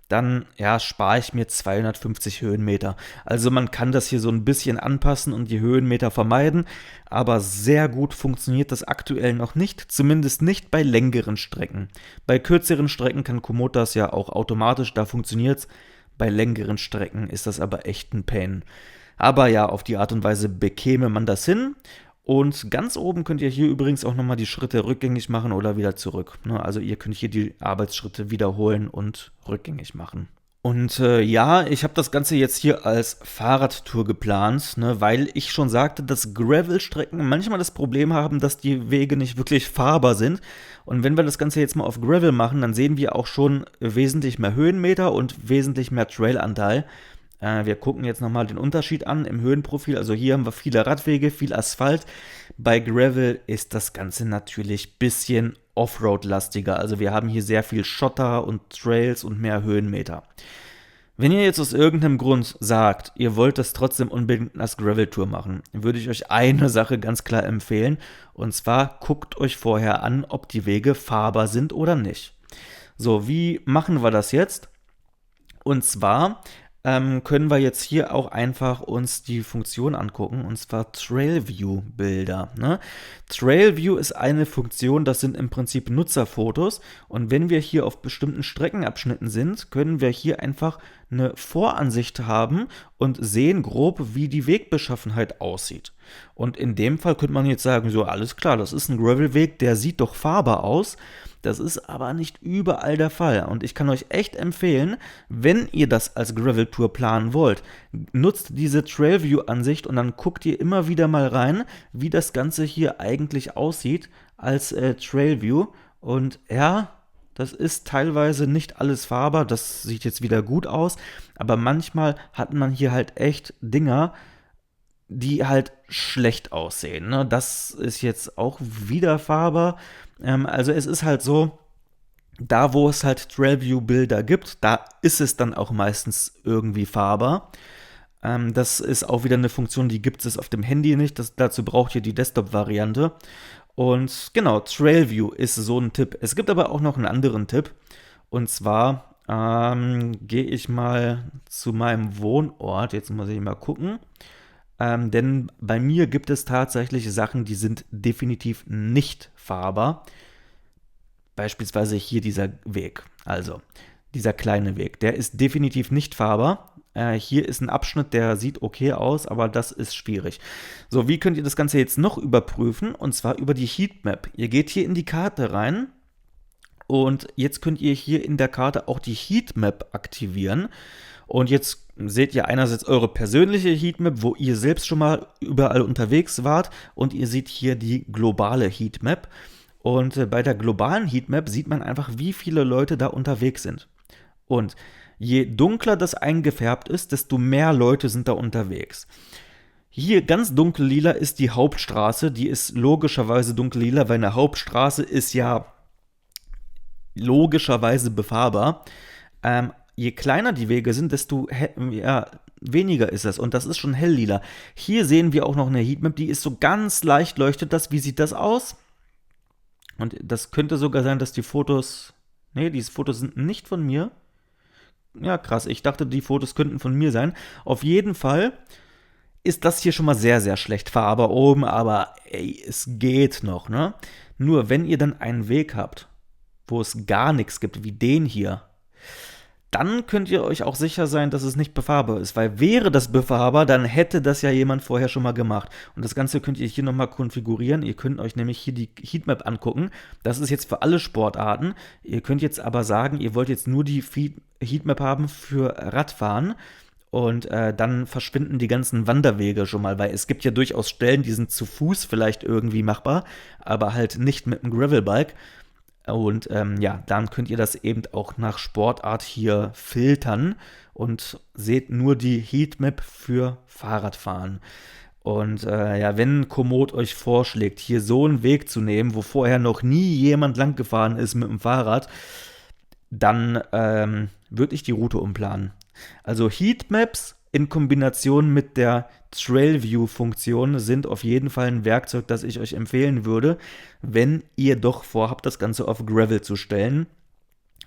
dann ja, spare ich mir 250 Höhenmeter. Also man kann das hier so ein bisschen anpassen und die Höhenmeter vermeiden, aber sehr gut funktioniert das aktuell noch nicht, zumindest nicht bei längeren Strecken. Bei kürzeren Strecken kann Komoot das ja auch automatisch, da funktioniert es. Bei längeren Strecken ist das aber echt ein Pain. Aber ja, auf die Art und Weise bekäme man das hin. Und ganz oben könnt ihr hier übrigens auch nochmal die Schritte rückgängig machen oder wieder zurück. Also ihr könnt hier die Arbeitsschritte wiederholen und rückgängig machen. Und ja, ich habe das Ganze jetzt hier als Fahrradtour geplant, weil ich schon sagte, dass Gravel-Strecken manchmal das Problem haben, dass die Wege nicht wirklich fahrbar sind. Und wenn wir das Ganze jetzt mal auf Gravel machen, dann sehen wir auch schon wesentlich mehr Höhenmeter und wesentlich mehr Trailanteil. Wir gucken jetzt nochmal den Unterschied an im Höhenprofil. Also hier haben wir viele Radwege, viel Asphalt. Bei Gravel ist das Ganze natürlich ein bisschen Offroad-lastiger. Also wir haben hier sehr viel Schotter und Trails und mehr Höhenmeter. Wenn ihr jetzt aus irgendeinem Grund sagt, ihr wollt das trotzdem unbedingt als Gravel-Tour machen, würde ich euch eine Sache ganz klar empfehlen. Und zwar guckt euch vorher an, ob die Wege fahrbar sind oder nicht. So, wie machen wir das jetzt? Und zwar können wir jetzt hier auch einfach uns die Funktion angucken, und zwar TrailView-Bilder. TrailView ist eine Funktion, das sind im Prinzip Nutzerfotos, und wenn wir hier auf bestimmten Streckenabschnitten sind, können wir hier einfach eine Voransicht haben und sehen grob, wie die Wegbeschaffenheit aussieht. Und in dem Fall könnte man jetzt sagen, so alles klar, das ist ein Gravelweg, der sieht doch fahrbar aus. Das ist aber nicht überall der Fall. Und ich kann euch echt empfehlen, wenn ihr das als Gravel-Tour planen wollt, nutzt diese TrailView-Ansicht und dann guckt ihr immer wieder mal rein, wie das Ganze hier eigentlich aussieht als TrailView. Und ja, das ist teilweise nicht alles fahrbar, das sieht jetzt wieder gut aus, aber manchmal hat man hier halt echt Dinger, die halt schlecht aussehen. Das ist jetzt auch wieder fahrbar. Also es ist halt so, da wo es halt TrailView-Bilder gibt, da ist es dann auch meistens irgendwie fahrbar. Das ist auch wieder eine Funktion, die gibt es auf dem Handy nicht. Dazu braucht ihr die Desktop-Variante. Und genau, TrailView ist so ein Tipp. Es gibt aber auch noch einen anderen Tipp. Und zwar gehe ich mal zu meinem Wohnort. Jetzt muss ich mal gucken. Denn bei mir gibt es tatsächlich Sachen, die sind definitiv nicht fahrbar. Beispielsweise hier dieser Weg, also dieser kleine Weg, der ist definitiv nicht fahrbar. Hier ist ein Abschnitt, der sieht okay aus, aber das ist schwierig. So, wie könnt ihr das Ganze jetzt noch überprüfen? Und zwar über die Heatmap. Ihr geht hier in die Karte rein und jetzt könnt ihr hier in der Karte auch die Heatmap aktivieren. Und jetzt seht ihr einerseits eure persönliche Heatmap, wo ihr selbst schon mal überall unterwegs wart, und ihr seht hier die globale Heatmap. Und bei der globalen Heatmap sieht man einfach, wie viele Leute da unterwegs sind. Und je dunkler das eingefärbt ist, desto mehr Leute sind da unterwegs. Hier ganz dunkellila ist die Hauptstraße, die ist logischerweise dunkellila, weil eine Hauptstraße ist ja logischerweise befahrbar. Je kleiner die Wege sind, desto weniger ist es. Und das ist schon helllila. Hier sehen wir auch noch eine Heatmap, die ist so ganz leicht leuchtet das. Wie sieht das aus? Und das könnte sogar sein, dass die Fotos... Nee, diese Fotos sind nicht von mir. Ja, krass. Ich dachte, die Fotos könnten von mir sein. Auf jeden Fall ist das hier schon mal sehr, sehr schlecht fahrbar oben. Aber ey, es geht noch, ne? Nur wenn ihr dann einen Weg habt, wo es gar nichts gibt, wie den hier, dann könnt ihr euch auch sicher sein, dass es nicht befahrbar ist, weil wäre das befahrbar, dann hätte das ja jemand vorher schon mal gemacht. Und das Ganze könnt ihr hier nochmal konfigurieren. Ihr könnt euch nämlich hier die Heatmap angucken. Das ist jetzt für alle Sportarten. Ihr könnt jetzt aber sagen, ihr wollt jetzt nur die Heatmap haben für Radfahren. Und dann verschwinden die ganzen Wanderwege schon mal, weil es gibt ja durchaus Stellen, die sind zu Fuß vielleicht irgendwie machbar, aber halt nicht mit einem Gravelbike. Und ja, dann könnt ihr das eben auch nach Sportart hier filtern und seht nur die Heatmap für Fahrradfahren. Und ja, wenn Komoot euch vorschlägt, hier so einen Weg zu nehmen, wo vorher noch nie jemand lang gefahren ist mit dem Fahrrad, dann würde ich die Route umplanen. Also Heatmaps in Kombination mit der Trailview-Funktion sind auf jeden Fall ein Werkzeug, das ich euch empfehlen würde, wenn ihr doch vorhabt, das Ganze auf Gravel zu stellen.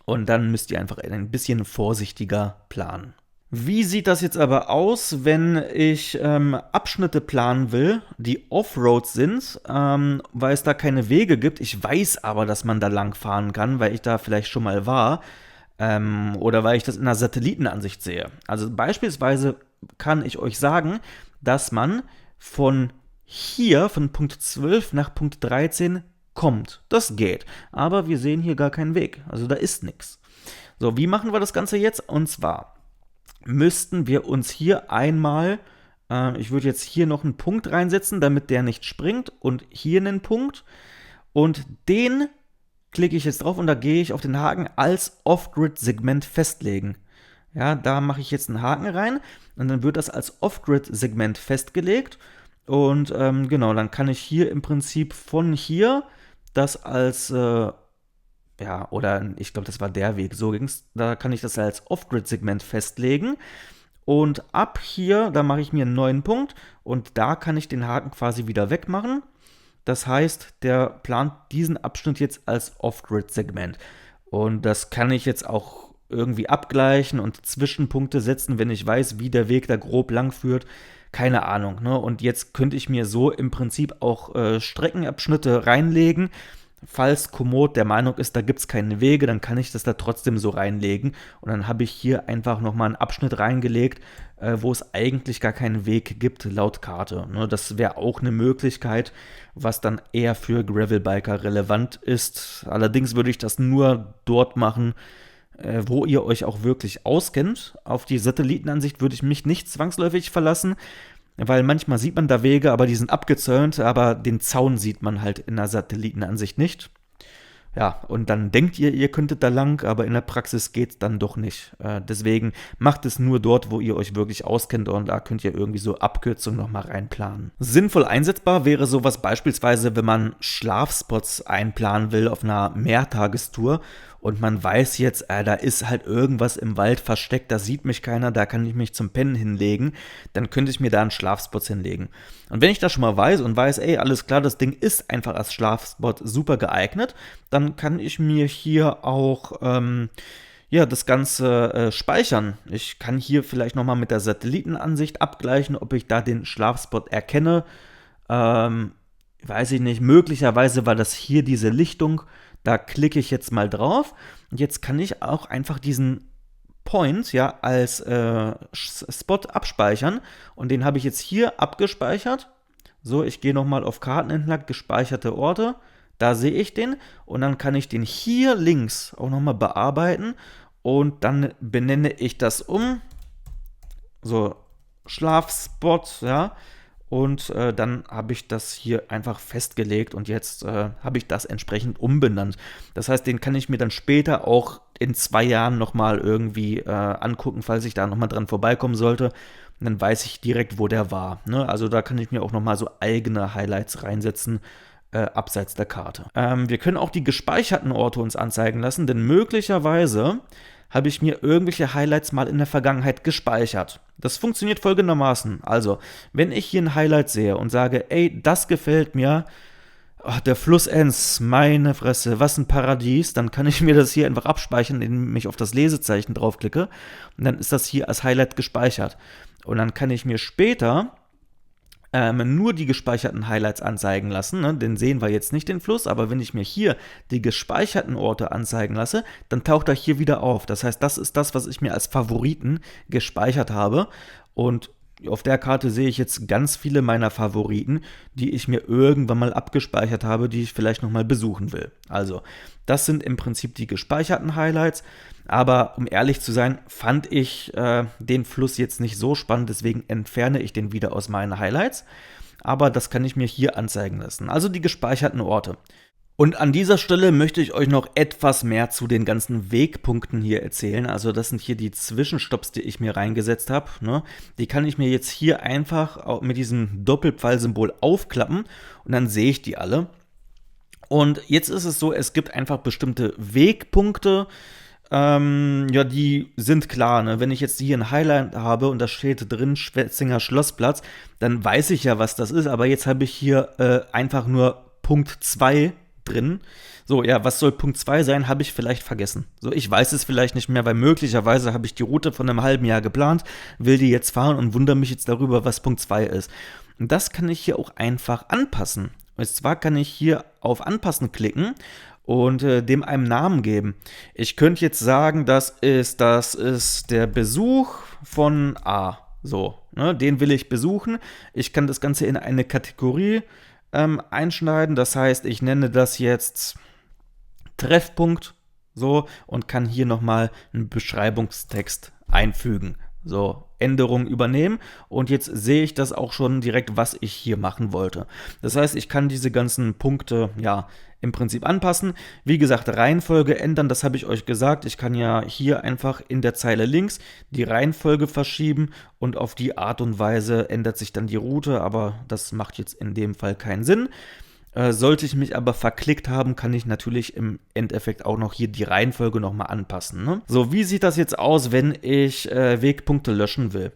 Und dann müsst ihr einfach ein bisschen vorsichtiger planen. Wie sieht das jetzt aber aus, wenn ich Abschnitte planen will, die Offroad sind, weil es da keine Wege gibt? Ich weiß aber, dass man da lang fahren kann, weil ich da vielleicht schon mal war. Oder weil ich das in einer Satellitenansicht sehe. Also beispielsweise kann ich euch sagen, dass man von hier, von Punkt 12 nach Punkt 13 kommt. Das geht. Aber wir sehen hier gar keinen Weg. Also da ist nichts. So, wie machen wir das Ganze jetzt? Und zwar müssten wir uns hier einmal, ich würde jetzt hier noch einen Punkt reinsetzen, damit der nicht springt. Und hier einen Punkt. Und den klicke ich jetzt drauf und da gehe ich auf den Haken als Off-Grid-Segment festlegen. Ja, da mache ich jetzt einen Haken rein und dann wird das als Off-Grid-Segment festgelegt. Und genau, dann kann ich hier im Prinzip von hier das als, ja, oder ich glaube, das war der Weg, so ging es, da kann ich das als Off-Grid-Segment festlegen. Und ab hier, da mache ich mir einen neuen Punkt und da kann ich den Haken quasi wieder wegmachen. Das heißt, der plant diesen Abschnitt jetzt als Off-Grid-Segment. Und das kann ich jetzt auch irgendwie abgleichen und Zwischenpunkte setzen, wenn ich weiß, wie der Weg da grob lang führt. Keine Ahnung, ne? Und jetzt könnte ich mir so im Prinzip auch Streckenabschnitte reinlegen. Falls Komoot der Meinung ist, da gibt es keine Wege, dann kann ich das da trotzdem so reinlegen. Und dann habe ich hier einfach nochmal einen Abschnitt reingelegt, wo es eigentlich gar keinen Weg gibt, laut Karte. Ne, das wäre auch eine Möglichkeit, was dann eher für Gravelbiker relevant ist. Allerdings würde ich das nur dort machen, wo ihr euch auch wirklich auskennt. Auf die Satellitenansicht würde ich mich nicht zwangsläufig verlassen, weil manchmal sieht man da Wege, aber die sind abgezäunt, aber den Zaun sieht man halt in der Satellitenansicht nicht. Ja, und dann denkt ihr, ihr könntet da lang, aber in der Praxis geht es dann doch nicht. Deswegen macht es nur dort, wo ihr euch wirklich auskennt und da könnt ihr irgendwie so Abkürzungen nochmal reinplanen. Sinnvoll einsetzbar wäre sowas beispielsweise, wenn man Schlafspots einplanen will auf einer Mehrtagestour und man weiß jetzt, da ist halt irgendwas im Wald versteckt, da sieht mich keiner, da kann ich mich zum Pennen hinlegen, dann könnte ich mir da einen Schlafspot hinlegen. Und wenn ich das schon mal weiß und weiß, ey, alles klar, das Ding ist einfach als Schlafspot super geeignet, dann kann ich mir hier auch ja, das Ganze speichern. Ich kann hier vielleicht nochmal mit der Satellitenansicht abgleichen, ob ich da den Schlafspot erkenne. Weiß ich nicht, möglicherweise war das hier diese Lichtung. Da klicke ich jetzt mal drauf und jetzt kann ich auch einfach diesen Point ja als Spot abspeichern und den habe ich jetzt hier abgespeichert. So, ich gehe nochmal auf Kartenhändler, gespeicherte Orte, da sehe ich den und dann kann ich den hier links auch nochmal bearbeiten und dann benenne ich das um, so Schlafspot, ja. Und dann habe ich das hier einfach festgelegt und jetzt habe ich das entsprechend umbenannt. Das heißt, den kann ich mir dann später auch in 2 Jahren nochmal irgendwie angucken, falls ich da nochmal dran vorbeikommen sollte. Und dann weiß ich direkt, wo der war. Ne? Also da kann ich mir auch nochmal so eigene Highlights reinsetzen, abseits der Karte. Wir können auch die gespeicherten Orte uns anzeigen lassen, denn möglicherweise habe ich mir irgendwelche Highlights mal in der Vergangenheit gespeichert. Das funktioniert folgendermaßen. Also, wenn ich hier ein Highlight sehe und sage, ey, das gefällt mir, ach, der Fluss Enns, meine Fresse, was ein Paradies, dann kann ich mir das hier einfach abspeichern, indem ich auf das Lesezeichen draufklicke und dann ist das hier als Highlight gespeichert. Und dann kann ich mir später nur die gespeicherten Highlights anzeigen lassen, ne? Den sehen wir jetzt nicht, den Fluss, aber wenn ich mir hier die gespeicherten Orte anzeigen lasse, dann taucht er hier wieder auf. Das heißt, das ist das, was ich mir als Favoriten gespeichert habe, und auf der Karte sehe ich jetzt ganz viele meiner Favoriten, die ich mir irgendwann mal abgespeichert habe, die ich vielleicht nochmal besuchen will. Also, das sind im Prinzip die gespeicherten Highlights, aber um ehrlich zu sein, fand ich den Fluss jetzt nicht so spannend, deswegen entferne ich den wieder aus meinen Highlights, aber das kann ich mir hier anzeigen lassen. Also die gespeicherten Orte. Und an dieser Stelle möchte ich euch noch etwas mehr zu den ganzen Wegpunkten hier erzählen. Also das sind hier die Zwischenstopps, die ich mir reingesetzt habe, ne? Die kann ich mir jetzt hier einfach mit diesem Doppelpfeilsymbol aufklappen und dann sehe ich die alle. Und jetzt ist es so, es gibt einfach bestimmte Wegpunkte, ja, die sind klar, ne? Wenn ich jetzt hier ein Highlight habe und da steht drin Schwetzinger Schlossplatz, dann weiß ich ja, was das ist, aber jetzt habe ich hier einfach nur Punkt 2 drin. So, ja, was soll Punkt 2 sein, habe ich vielleicht vergessen. So, ich weiß es vielleicht nicht mehr, weil möglicherweise habe ich die Route von einem halben Jahr geplant, will die jetzt fahren und wundere mich jetzt darüber, was Punkt 2 ist. Und das kann ich hier auch einfach anpassen. Und zwar kann ich hier auf Anpassen klicken und dem einen Namen geben. Ich könnte jetzt sagen, das ist der Besuch von A. So, ne, den will ich besuchen. Ich kann das Ganze in eine Kategorie einschneiden. Das heißt, ich nenne das jetzt Treffpunkt, so, und kann hier nochmal einen Beschreibungstext einfügen. So, Änderungen übernehmen, und jetzt sehe ich das auch schon direkt, was ich hier machen wollte. Das heißt, ich kann diese ganzen Punkte, ja, im Prinzip anpassen. Wie gesagt, Reihenfolge ändern, das habe ich euch gesagt. Ich kann ja hier einfach in der Zeile links die Reihenfolge verschieben und auf die Art und Weise ändert sich dann die Route, aber das macht jetzt in dem Fall keinen Sinn. Sollte ich mich aber verklickt haben, kann ich natürlich im Endeffekt auch noch hier die Reihenfolge nochmal anpassen, ne? So, wie sieht das jetzt aus, wenn ich Wegpunkte löschen will?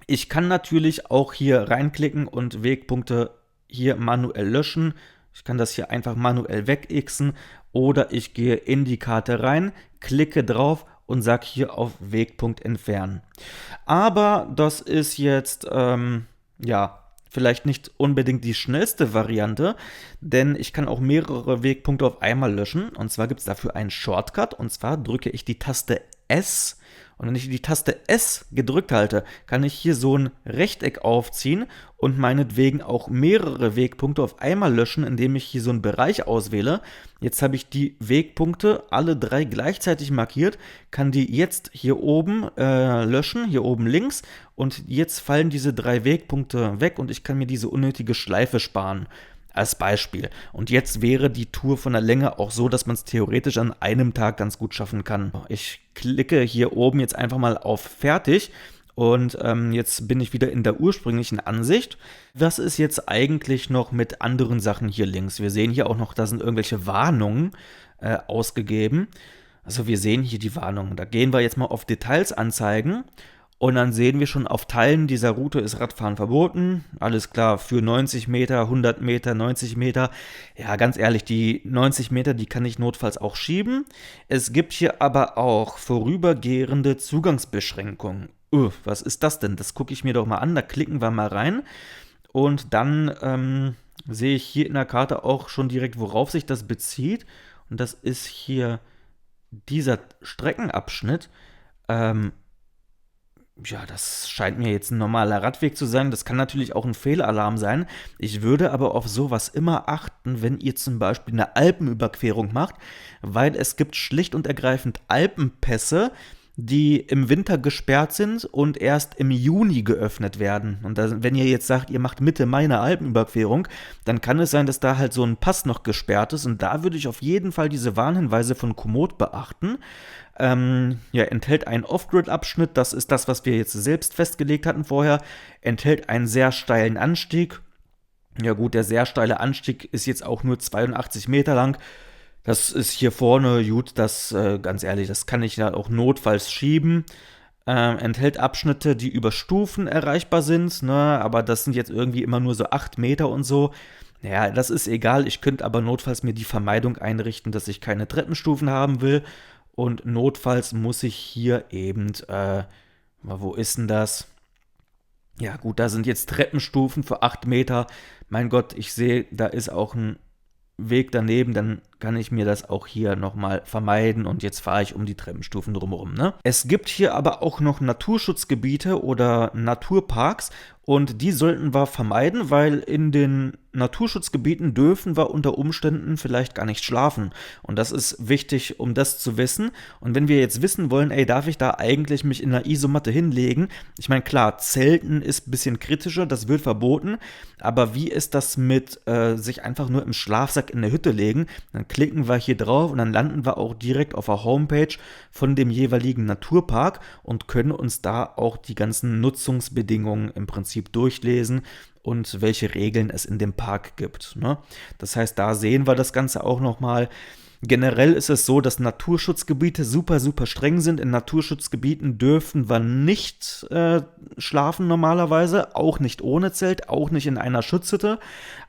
Ich kann natürlich auch hier reinklicken und Wegpunkte hier manuell löschen. Ich kann das hier einfach manuell wegixen, oder ich gehe in die Karte rein, klicke drauf und sage hier auf Wegpunkt entfernen. Aber das ist jetzt, ja, vielleicht nicht unbedingt die schnellste Variante, denn ich kann auch mehrere Wegpunkte auf einmal löschen. Und zwar gibt es dafür einen Shortcut, und zwar drücke ich die Taste S. Und wenn ich die Taste S gedrückt halte, kann ich hier so ein Rechteck aufziehen und meinetwegen auch mehrere Wegpunkte auf einmal löschen, indem ich hier so einen Bereich auswähle. Jetzt habe ich die Wegpunkte alle 3 gleichzeitig markiert, kann die jetzt hier oben löschen, hier oben links, und jetzt fallen diese 3 Wegpunkte weg und ich kann mir diese unnötige Schleife sparen. Als Beispiel. Und jetzt wäre die Tour von der Länge auch so, dass man es theoretisch an einem Tag ganz gut schaffen kann. Ich klicke hier oben jetzt einfach mal auf Fertig und jetzt bin ich wieder in der ursprünglichen Ansicht. Was ist jetzt eigentlich noch mit anderen Sachen hier links? Wir sehen hier auch noch, da sind irgendwelche Warnungen ausgegeben. Also wir sehen hier die Warnungen. Da gehen wir jetzt mal auf Details anzeigen. Und dann sehen wir schon, auf Teilen dieser Route ist Radfahren verboten. Alles klar, für 90 Meter, 100 Meter, 90 Meter. Ja, ganz ehrlich, die 90 Meter, die kann ich notfalls auch schieben. Es gibt hier aber auch vorübergehende Zugangsbeschränkungen. Was ist das denn? Das gucke ich mir doch mal an. Da klicken wir mal rein. Und dann sehe ich hier in der Karte auch schon direkt, worauf sich das bezieht. Und das ist hier dieser Streckenabschnitt. Ja, das scheint mir jetzt ein normaler Radweg zu sein. Das kann natürlich auch ein Fehlalarm sein. Ich würde aber auf sowas immer achten, wenn ihr zum Beispiel eine Alpenüberquerung macht, weil es gibt schlicht und ergreifend Alpenpässe, die im Winter gesperrt sind und erst im Juni geöffnet werden. Und wenn ihr jetzt sagt, ihr macht Mitte Mai eine Alpenüberquerung, dann kann es sein, dass da halt so ein Pass noch gesperrt ist. Und da würde ich auf jeden Fall diese Warnhinweise von Komoot beachten. Ja, enthält einen Off-Grid-Abschnitt, das ist das, was wir jetzt selbst festgelegt hatten vorher, enthält einen sehr steilen Anstieg. Ja gut, der sehr steile Anstieg ist jetzt auch nur 82 Meter lang. Das ist hier vorne, gut, das, ganz ehrlich, das kann ich ja auch notfalls schieben. Enthält Abschnitte, die über Stufen erreichbar sind, ne, aber das sind jetzt irgendwie immer nur so 8 Meter und so. Naja, das ist egal, ich könnte aber notfalls mir die Vermeidung einrichten, dass ich keine Treppenstufen haben will. Und notfalls muss ich hier eben, wo ist denn das? Ja gut, da sind jetzt Treppenstufen für 8 Meter. Mein Gott, ich sehe, da ist auch ein Weg daneben, dann kann ich mir das auch hier nochmal vermeiden und jetzt fahre ich um die Treppenstufen drumherum. Ne? Es gibt hier aber auch noch Naturschutzgebiete oder Naturparks und die sollten wir vermeiden, weil in den Naturschutzgebieten dürfen wir unter Umständen vielleicht gar nicht schlafen. Und das ist wichtig, um das zu wissen. Und wenn wir jetzt wissen wollen, ey, darf ich da eigentlich mich in einer Isomatte hinlegen? Ich meine, klar, Zelten ist ein bisschen kritischer, das wird verboten. Aber wie ist das mit sich einfach nur im Schlafsack in der Hütte legen? Dann klicken wir hier drauf und dann landen wir auch direkt auf der Homepage von dem jeweiligen Naturpark und können uns da auch die ganzen Nutzungsbedingungen im Prinzip durchlesen und welche Regeln es in dem Park gibt. Ne? Das heißt, da sehen wir das Ganze auch nochmal. Generell ist es so, dass Naturschutzgebiete super, super streng sind. In Naturschutzgebieten dürfen wir nicht schlafen normalerweise, auch nicht ohne Zelt, auch nicht in einer Schutzhütte.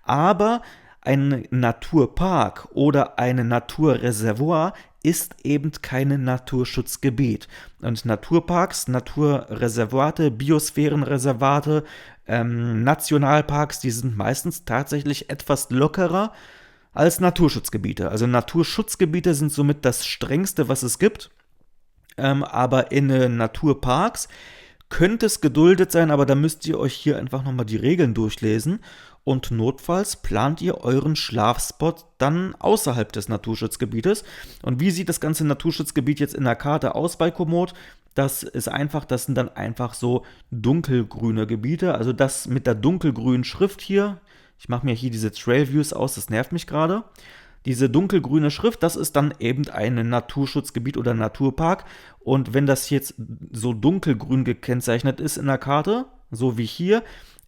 Aber ein Naturpark oder ein Naturreservoir ist eben kein Naturschutzgebiet. Und Naturparks, Naturreservate, Biosphärenreservate, Nationalparks, die sind meistens tatsächlich etwas lockerer als Naturschutzgebiete. Also Naturschutzgebiete sind somit das strengste, was es gibt. Aber in Naturparks könnte es geduldet sein, aber da müsst ihr euch hier einfach nochmal die Regeln durchlesen. Und notfalls plant ihr euren Schlafspot dann außerhalb des Naturschutzgebietes. Und wie sieht das ganze Naturschutzgebiet jetzt in der Karte aus bei Komoot? Das ist einfach, das sind dann einfach so dunkelgrüne Gebiete. Also das mit der dunkelgrünen Schrift hier. Ich mache mir hier diese Trail Views aus, das nervt mich gerade. Diese dunkelgrüne Schrift, das ist dann eben ein Naturschutzgebiet oder Naturpark. Und wenn das jetzt so dunkelgrün gekennzeichnet ist in der Karte, so wie hier,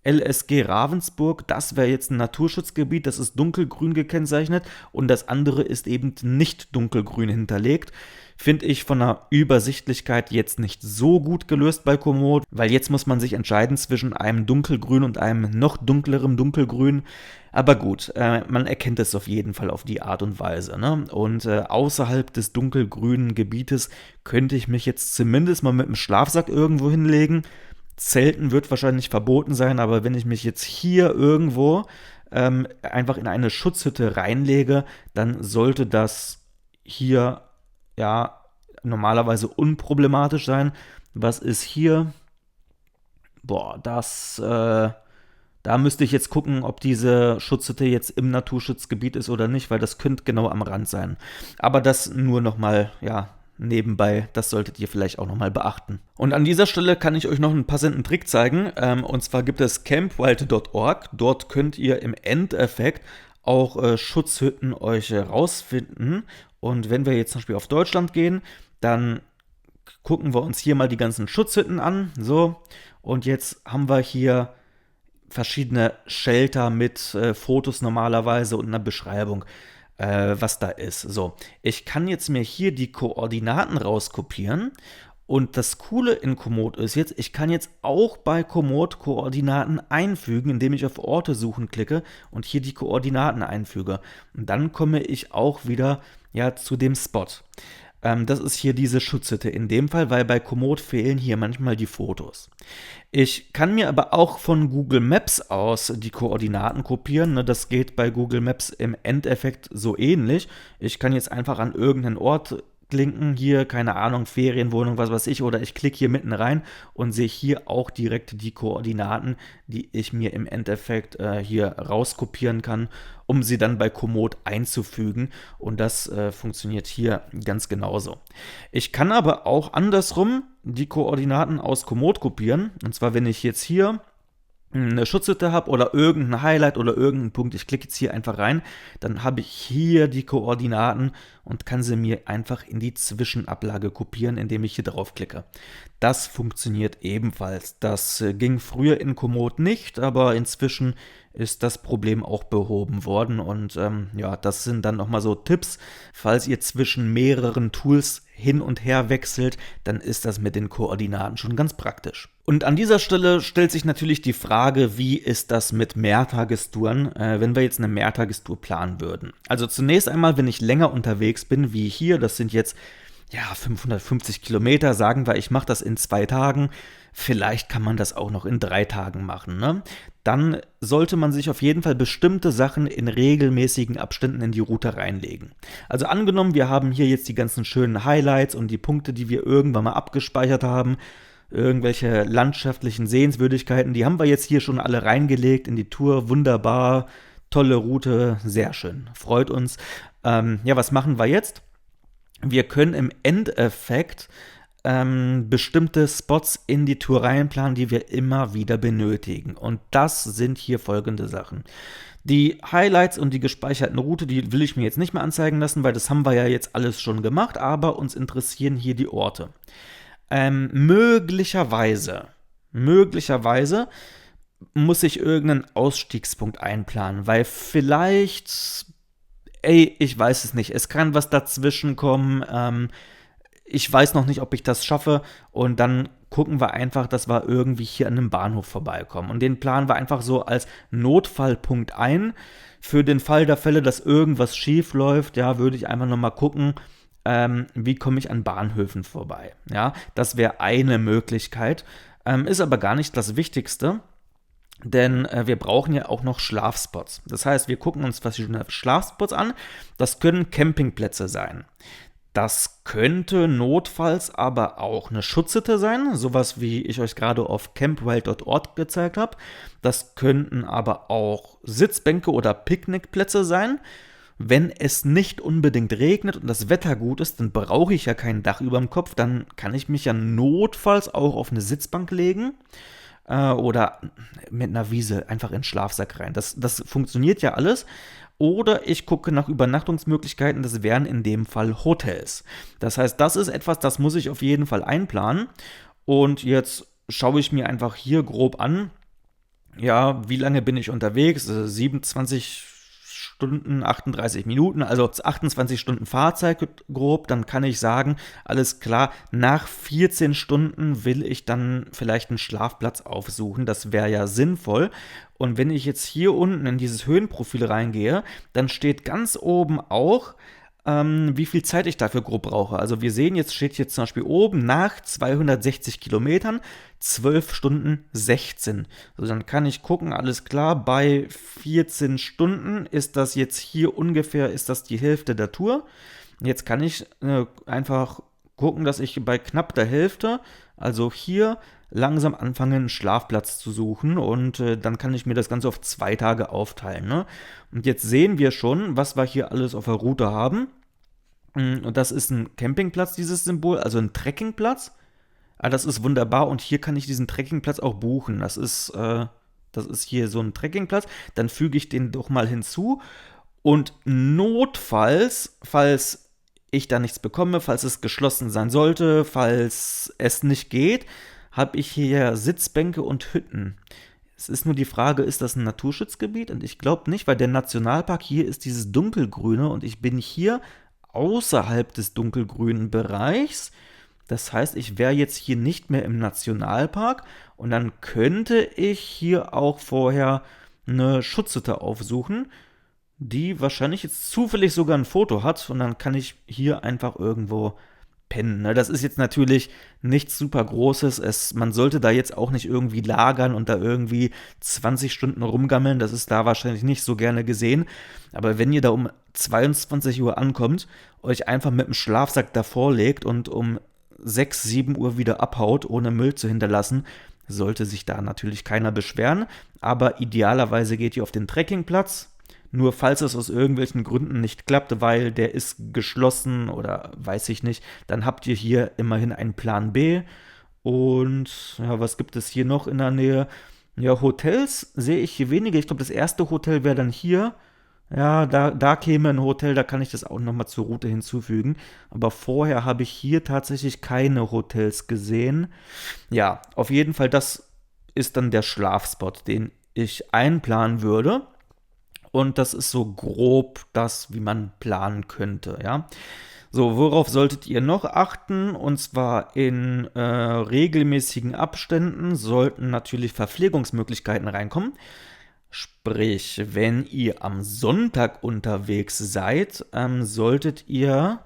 LSG Ravensburg, das wäre jetzt ein Naturschutzgebiet, das ist dunkelgrün gekennzeichnet und das andere ist eben nicht dunkelgrün hinterlegt. Finde ich von der Übersichtlichkeit jetzt nicht so gut gelöst bei Komoot, weil jetzt muss man sich entscheiden zwischen einem dunkelgrün und einem noch dunkleren dunkelgrün. Aber gut, man erkennt es auf jeden Fall auf die Art und Weise. Ne? Und außerhalb des dunkelgrünen Gebietes könnte ich mich jetzt zumindest mal mit dem Schlafsack irgendwo hinlegen. Zelten wird wahrscheinlich verboten sein, aber wenn ich mich jetzt hier irgendwo einfach in eine Schutzhütte reinlege, dann sollte das hier ja normalerweise unproblematisch sein. Was ist hier? Boah, da müsste ich jetzt gucken, ob diese Schutzhütte jetzt im Naturschutzgebiet ist oder nicht, weil das könnte genau am Rand sein. Aber das nur nochmal, ja, nebenbei, das solltet ihr vielleicht auch nochmal beachten. Und an dieser Stelle kann ich euch noch einen passenden Trick zeigen. Und zwar gibt es campwild.org. Dort könnt ihr im Endeffekt auch Schutzhütten euch rausfinden. Und wenn wir jetzt zum Beispiel auf Deutschland gehen, dann gucken wir uns hier mal die ganzen Schutzhütten an. So, und jetzt haben wir hier verschiedene Shelter mit Fotos normalerweise und einer Beschreibung, was da ist. So, ich kann jetzt mir hier die Koordinaten rauskopieren und das Coole in Komoot ist jetzt, ich kann jetzt auch bei Komoot Koordinaten einfügen, indem ich auf Orte suchen klicke und hier die Koordinaten einfüge. Und dann komme ich auch wieder ja, zu dem Spot. Das ist hier diese Schutzhütte in dem Fall, weil bei Komoot fehlen hier manchmal die Fotos. Ich kann mir aber auch von Google Maps aus die Koordinaten kopieren. Ne? Das geht bei Google Maps im Endeffekt so ähnlich. Ich kann jetzt einfach an irgendeinen Ort klinken, hier, keine Ahnung, Ferienwohnung, was weiß ich, oder ich klicke hier mitten rein und sehe hier auch direkt die Koordinaten, die ich mir im Endeffekt hier rauskopieren kann, um sie dann bei Komoot einzufügen und das funktioniert hier ganz genauso. Ich kann aber auch andersrum die Koordinaten aus Komoot kopieren, und zwar wenn ich jetzt hier eine Schutzhütte habe oder irgendein Highlight oder irgendeinen Punkt, ich klicke jetzt hier einfach rein, dann habe ich hier die Koordinaten und kann sie mir einfach in die Zwischenablage kopieren, indem ich hier draufklicke. Das funktioniert ebenfalls. Das ging früher in Komoot nicht, aber inzwischen ist das Problem auch behoben worden und ja, das sind dann nochmal so Tipps, falls ihr zwischen mehreren Tools hin und her wechselt, dann ist das mit den Koordinaten schon ganz praktisch. Und an dieser Stelle stellt sich natürlich die Frage, wie ist das mit Mehrtagestouren, wenn wir jetzt eine Mehrtagestour planen würden. Also zunächst einmal, wenn ich länger unterwegs bin, wie hier, das sind jetzt ja, 550 Kilometer, sagen wir, ich mache das in 2 Tagen. Vielleicht kann man das auch noch in 3 Tagen machen, ne? Dann sollte man sich auf jeden Fall bestimmte Sachen in regelmäßigen Abständen in die Route reinlegen. Also angenommen, wir haben hier jetzt die ganzen schönen Highlights und die Punkte, die wir irgendwann mal abgespeichert haben, irgendwelche landschaftlichen Sehenswürdigkeiten, die haben wir jetzt hier schon alle reingelegt in die Tour. Wunderbar, tolle Route, sehr schön, freut uns. Ja, was machen wir jetzt? Wir können im Endeffekt bestimmte Spots in die Tour reinplanen, die wir immer wieder benötigen. Und das sind hier folgende Sachen. Die Highlights und die gespeicherten Route, die will ich mir jetzt nicht mehr anzeigen lassen, weil das haben wir ja jetzt alles schon gemacht, aber uns interessieren hier die Orte. Möglicherweise muss ich irgendeinen Ausstiegspunkt einplanen, weil vielleicht, ich weiß es nicht, es kann was dazwischen kommen, ich weiß noch nicht, ob ich das schaffe und dann gucken wir einfach, dass wir irgendwie hier an einem Bahnhof vorbeikommen und den planen wir einfach so als Notfallpunkt ein. Für den Fall der Fälle, dass irgendwas schief läuft, ja, würde ich einfach nochmal gucken, wie komme ich an Bahnhöfen vorbei. Ja, das wäre eine Möglichkeit, ist aber gar nicht das Wichtigste. Denn wir brauchen ja auch noch Schlafspots. Das heißt, wir gucken uns verschiedene Schlafspots an. Das können Campingplätze sein. Das könnte notfalls aber auch eine Schutzhütte sein, sowas wie ich euch gerade auf campwild.org gezeigt habe. Das könnten aber auch Sitzbänke oder Picknickplätze sein. Wenn es nicht unbedingt regnet und das Wetter gut ist, dann brauche ich ja kein Dach über dem Kopf. Dann kann ich mich ja notfalls auch auf eine Sitzbank legen. Oder mit einer Wiese einfach in den Schlafsack rein. Das funktioniert ja alles. Oder ich gucke nach Übernachtungsmöglichkeiten, das wären in dem Fall Hotels. Das heißt, das ist etwas, das muss ich auf jeden Fall einplanen. Und jetzt schaue ich mir einfach hier grob an, ja, wie lange bin ich unterwegs? 27 Stunden, 38 Minuten, also 28 Stunden Fahrzeit grob, dann kann ich sagen, alles klar, nach 14 Stunden will ich dann vielleicht einen Schlafplatz aufsuchen, das wäre ja sinnvoll. Und wenn ich jetzt hier unten in dieses Höhenprofil reingehe, dann steht ganz oben auch, wie viel Zeit ich dafür grob brauche. Also wir sehen, jetzt steht hier zum Beispiel oben nach 260 Kilometern 12 Stunden 16. Also dann kann ich gucken, alles klar, bei 14 Stunden ist das jetzt hier ungefähr, ist das die Hälfte der Tour. Jetzt kann ich einfach gucken, dass ich bei knapp der Hälfte, also hier, langsam anfange, einen Schlafplatz zu suchen und dann kann ich mir das Ganze auf 2 Tage aufteilen. Ne? Und jetzt sehen wir schon, was wir hier alles auf der Route haben. Und das ist ein Campingplatz, dieses Symbol, also ein Trekkingplatz. Das ist wunderbar und hier kann ich diesen Trekkingplatz auch buchen. Das ist hier so ein Trekkingplatz. Dann füge ich den doch mal hinzu und notfalls, falls ich da nichts bekomme, falls es geschlossen sein sollte, falls es nicht geht, habe ich hier Sitzbänke und Hütten. Es ist nur die Frage, ist das ein Naturschutzgebiet? Und ich glaube nicht, weil der Nationalpark hier ist dieses dunkelgrüne und ich bin hier außerhalb des dunkelgrünen Bereichs. Das heißt, ich wäre jetzt hier nicht mehr im Nationalpark und dann könnte ich hier auch vorher eine Schutzhütte aufsuchen, die wahrscheinlich jetzt zufällig sogar ein Foto hat und dann kann ich hier einfach irgendwo pennen. Ne? Das ist jetzt natürlich nichts super Großes. Man sollte da jetzt auch nicht irgendwie lagern und da irgendwie 20 Stunden rumgammeln. Das ist da wahrscheinlich nicht so gerne gesehen. Aber wenn ihr da um 22 Uhr ankommt, euch einfach mit dem Schlafsack davor legt und um 6, 7 Uhr wieder abhaut, ohne Müll zu hinterlassen, sollte sich da natürlich keiner beschweren. Aber idealerweise geht ihr auf den Trekkingplatz. Nur falls es aus irgendwelchen Gründen nicht klappt, weil der ist geschlossen oder weiß ich nicht, dann habt ihr hier immerhin einen Plan B. Und ja, was gibt es hier noch in der Nähe? Ja, Hotels sehe ich hier weniger. Ich glaube, das erste Hotel wäre dann hier. Ja, da käme ein Hotel, da kann ich das auch nochmal zur Route hinzufügen. Aber vorher habe ich hier tatsächlich keine Hotels gesehen. Ja, auf jeden Fall, das ist dann der Schlafspot, den ich einplanen würde. Und das ist so grob das, wie man planen könnte, ja. So, worauf solltet ihr noch achten? Und zwar in regelmäßigen Abständen sollten natürlich Verpflegungsmöglichkeiten reinkommen. Sprich, wenn ihr am Sonntag unterwegs seid, solltet ihr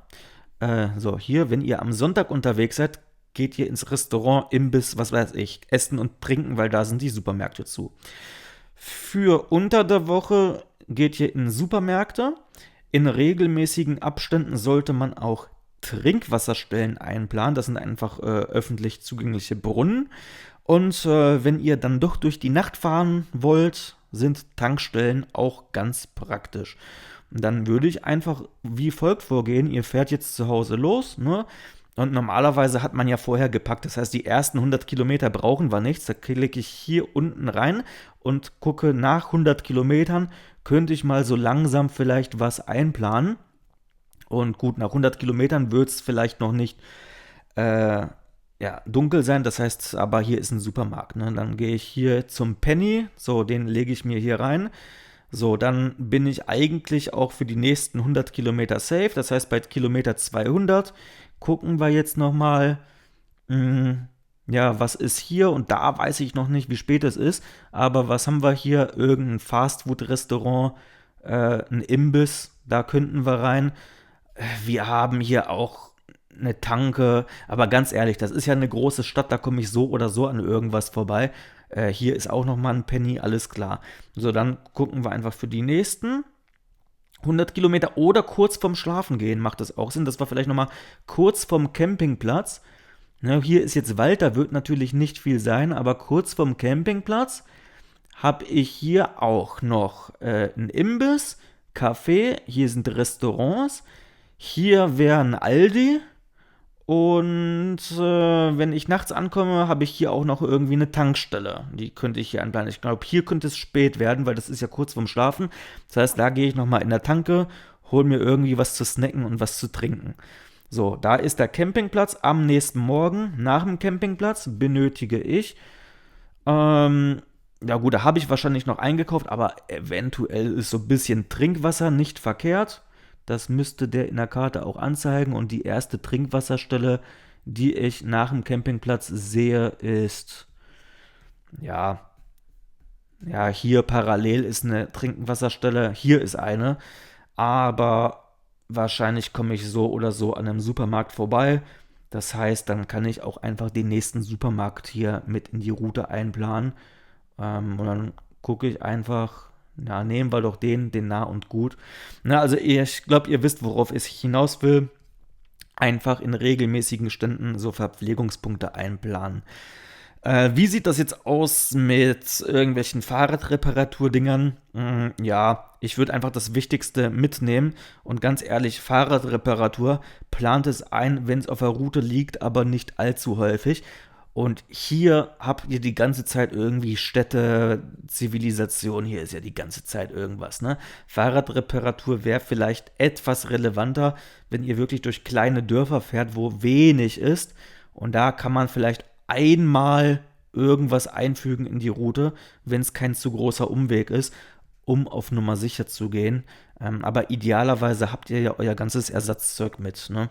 So, hier, wenn ihr am Sonntag unterwegs seid, geht ihr ins Restaurant, Imbiss, was weiß ich, essen und trinken, weil da sind die Supermärkte zu. Für unter der Woche geht ihr in Supermärkte. In regelmäßigen Abständen sollte man auch Trinkwasserstellen einplanen. Das sind einfach öffentlich zugängliche Brunnen. Und wenn ihr dann doch durch die Nacht fahren wollt, sind Tankstellen auch ganz praktisch. Und dann würde ich einfach wie folgt vorgehen. Ihr fährt jetzt zu Hause los, ne? Und normalerweise hat man ja vorher gepackt. Das heißt, die ersten 100 Kilometer brauchen wir nichts. Da klicke ich hier unten rein und gucke nach 100 Kilometern, könnte ich mal so langsam vielleicht was einplanen. Und gut, nach 100 Kilometern wird es vielleicht noch nicht dunkel sein. Das heißt, aber hier ist ein Supermarkt. Ne? Dann gehe ich hier zum Penny. So, den lege ich mir hier rein. So, dann bin ich eigentlich auch für die nächsten 100 Kilometer safe. Das heißt, bei Kilometer 200 gucken wir jetzt nochmal, was ist hier? Und da weiß ich noch nicht, wie spät es ist. Aber was haben wir hier? Irgendein Fastfood-Restaurant, ein Imbiss, da könnten wir rein. Wir haben hier auch eine Tanke. Aber ganz ehrlich, das ist ja eine große Stadt, da komme ich so oder so an irgendwas vorbei. Hier ist auch nochmal ein Penny, alles klar. So, dann gucken wir einfach für die nächsten 100 Kilometer oder kurz vorm Schlafen gehen, macht es auch Sinn, dass wir vielleicht nochmal kurz vorm Campingplatz, ne, hier ist jetzt Wald, da wird natürlich nicht viel sein, aber kurz vorm Campingplatz habe ich hier auch noch einen Imbiss, Café, hier sind Restaurants, hier wäre ein Aldi und wenn ich nachts ankomme, habe ich hier auch noch irgendwie eine Tankstelle. Die könnte ich hier anplanen. Ich glaube, hier könnte es spät werden, weil das ist ja kurz vorm Schlafen. Das heißt, da gehe ich nochmal in der Tanke, hole mir irgendwie was zu snacken und was zu trinken. So, da ist der Campingplatz. Am nächsten Morgen, nach dem Campingplatz, benötige ich, ja gut, da habe ich wahrscheinlich noch eingekauft, aber eventuell ist so ein bisschen Trinkwasser nicht verkehrt. Das müsste der in der Karte auch anzeigen. Und die erste Trinkwasserstelle, die ich nach dem Campingplatz sehe, ist, ja, hier parallel ist eine Trinkwasserstelle. Hier ist eine. Aber wahrscheinlich komme ich so oder so an einem Supermarkt vorbei. Das heißt, dann kann ich auch einfach den nächsten Supermarkt hier mit in die Route einplanen. Und dann gucke ich einfach, na, nehmen wir doch den nah und gut. Na, also ich glaube, ihr wisst, worauf ich hinaus will. Einfach in regelmäßigen Ständen so Verpflegungspunkte einplanen. Wie sieht das jetzt aus mit irgendwelchen Fahrradreparaturdingern? Ja, ich würde einfach das Wichtigste mitnehmen. Und ganz ehrlich, Fahrradreparatur, plant es ein, wenn es auf der Route liegt, aber nicht allzu häufig. Und hier habt ihr die ganze Zeit irgendwie Städte, Zivilisation, hier ist ja die ganze Zeit irgendwas, ne? Fahrradreparatur wäre vielleicht etwas relevanter, wenn ihr wirklich durch kleine Dörfer fährt, wo wenig ist. Und da kann man vielleicht einmal irgendwas einfügen in die Route, wenn es kein zu großer Umweg ist, um auf Nummer sicher zu gehen. Aber idealerweise habt ihr ja euer ganzes Ersatzzeug mit. Ne?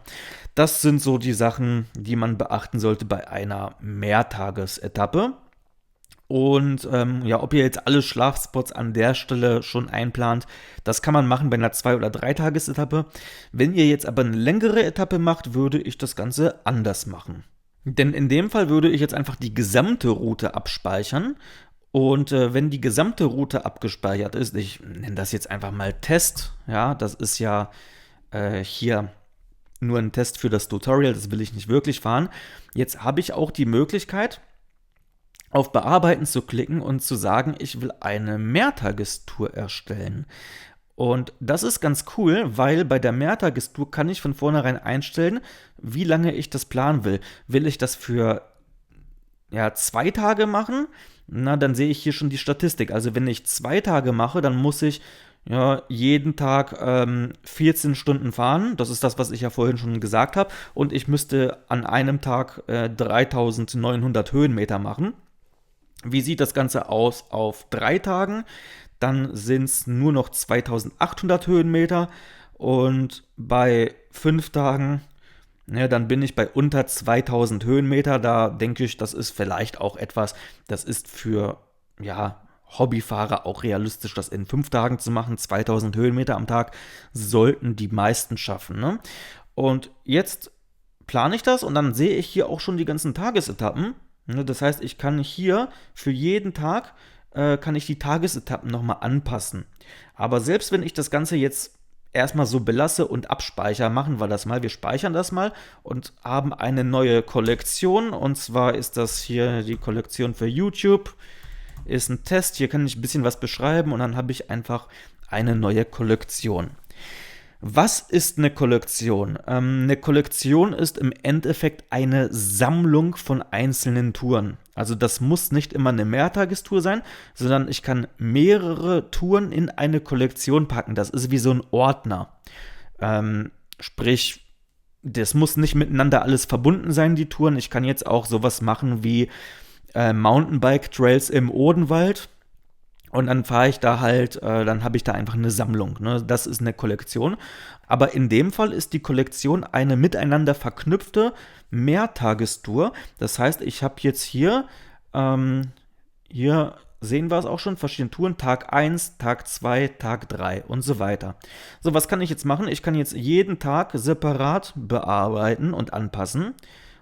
Das sind so die Sachen, die man beachten sollte bei einer Mehrtagesetappe. Und ob ihr jetzt alle Schlafspots an der Stelle schon einplant, das kann man machen bei einer 2- oder 3-Tages-Etappe. Wenn ihr jetzt aber eine längere Etappe macht, würde ich das Ganze anders machen. Denn in dem Fall würde ich jetzt einfach die gesamte Route abspeichern. Und wenn die gesamte Route abgespeichert ist, ich nenne das jetzt einfach mal Test, ja, das ist ja hier nur ein Test für das Tutorial, das will ich nicht wirklich fahren. Jetzt habe ich auch die Möglichkeit, auf Bearbeiten zu klicken und zu sagen, ich will eine Mehrtagestour erstellen. Und das ist ganz cool, weil bei der Mehrtagestour kann ich von vornherein einstellen, wie lange ich das planen will. Will ich das für 2 Tage machen? Na, dann sehe ich hier schon die Statistik. Also wenn ich 2 Tage mache, dann muss ich jeden Tag 14 Stunden fahren. Das ist das, was ich ja vorhin schon gesagt habe. Und ich müsste an einem Tag 3900 Höhenmeter machen. Wie sieht das Ganze aus auf 3 Tagen? Dann sind es nur noch 2800 Höhenmeter. Und bei 5 Tagen, dann bin ich bei unter 2000 Höhenmeter. Da denke ich, das ist vielleicht auch etwas, das ist für Hobbyfahrer auch realistisch, das in 5 Tagen zu machen. 2000 Höhenmeter am Tag sollten die meisten schaffen. Ne? Und jetzt plane ich das und dann sehe ich hier auch schon die ganzen Tagesetappen. Das heißt, ich kann hier für jeden Tag kann ich die Tagesetappen nochmal anpassen. Aber selbst wenn ich das Ganze jetzt erstmal so belasse und abspeichere, machen wir das mal. Wir speichern das mal und haben eine neue Kollektion. Und zwar ist das hier die Kollektion für YouTube. Ist ein Test. Hier kann ich ein bisschen was beschreiben und dann habe ich einfach eine neue Kollektion. Was ist eine Kollektion? Eine Kollektion ist im Endeffekt eine Sammlung von einzelnen Touren. Also das muss nicht immer eine Mehrtagestour sein, sondern ich kann mehrere Touren in eine Kollektion packen. Das ist wie so ein Ordner. Sprich, das muss nicht miteinander alles verbunden sein, die Touren. Ich kann jetzt auch sowas machen wie Mountainbike-Trails im Odenwald. Und dann fahre ich da halt, dann habe ich da einfach eine Sammlung. Ne? Das ist eine Kollektion. Aber in dem Fall ist die Kollektion eine miteinander verknüpfte Mehrtagestour. Das heißt, ich habe jetzt hier sehen wir es auch schon, verschiedene Touren, Tag 1, Tag 2, Tag 3 und so weiter. So, was kann ich jetzt machen? Ich kann jetzt jeden Tag separat bearbeiten und anpassen.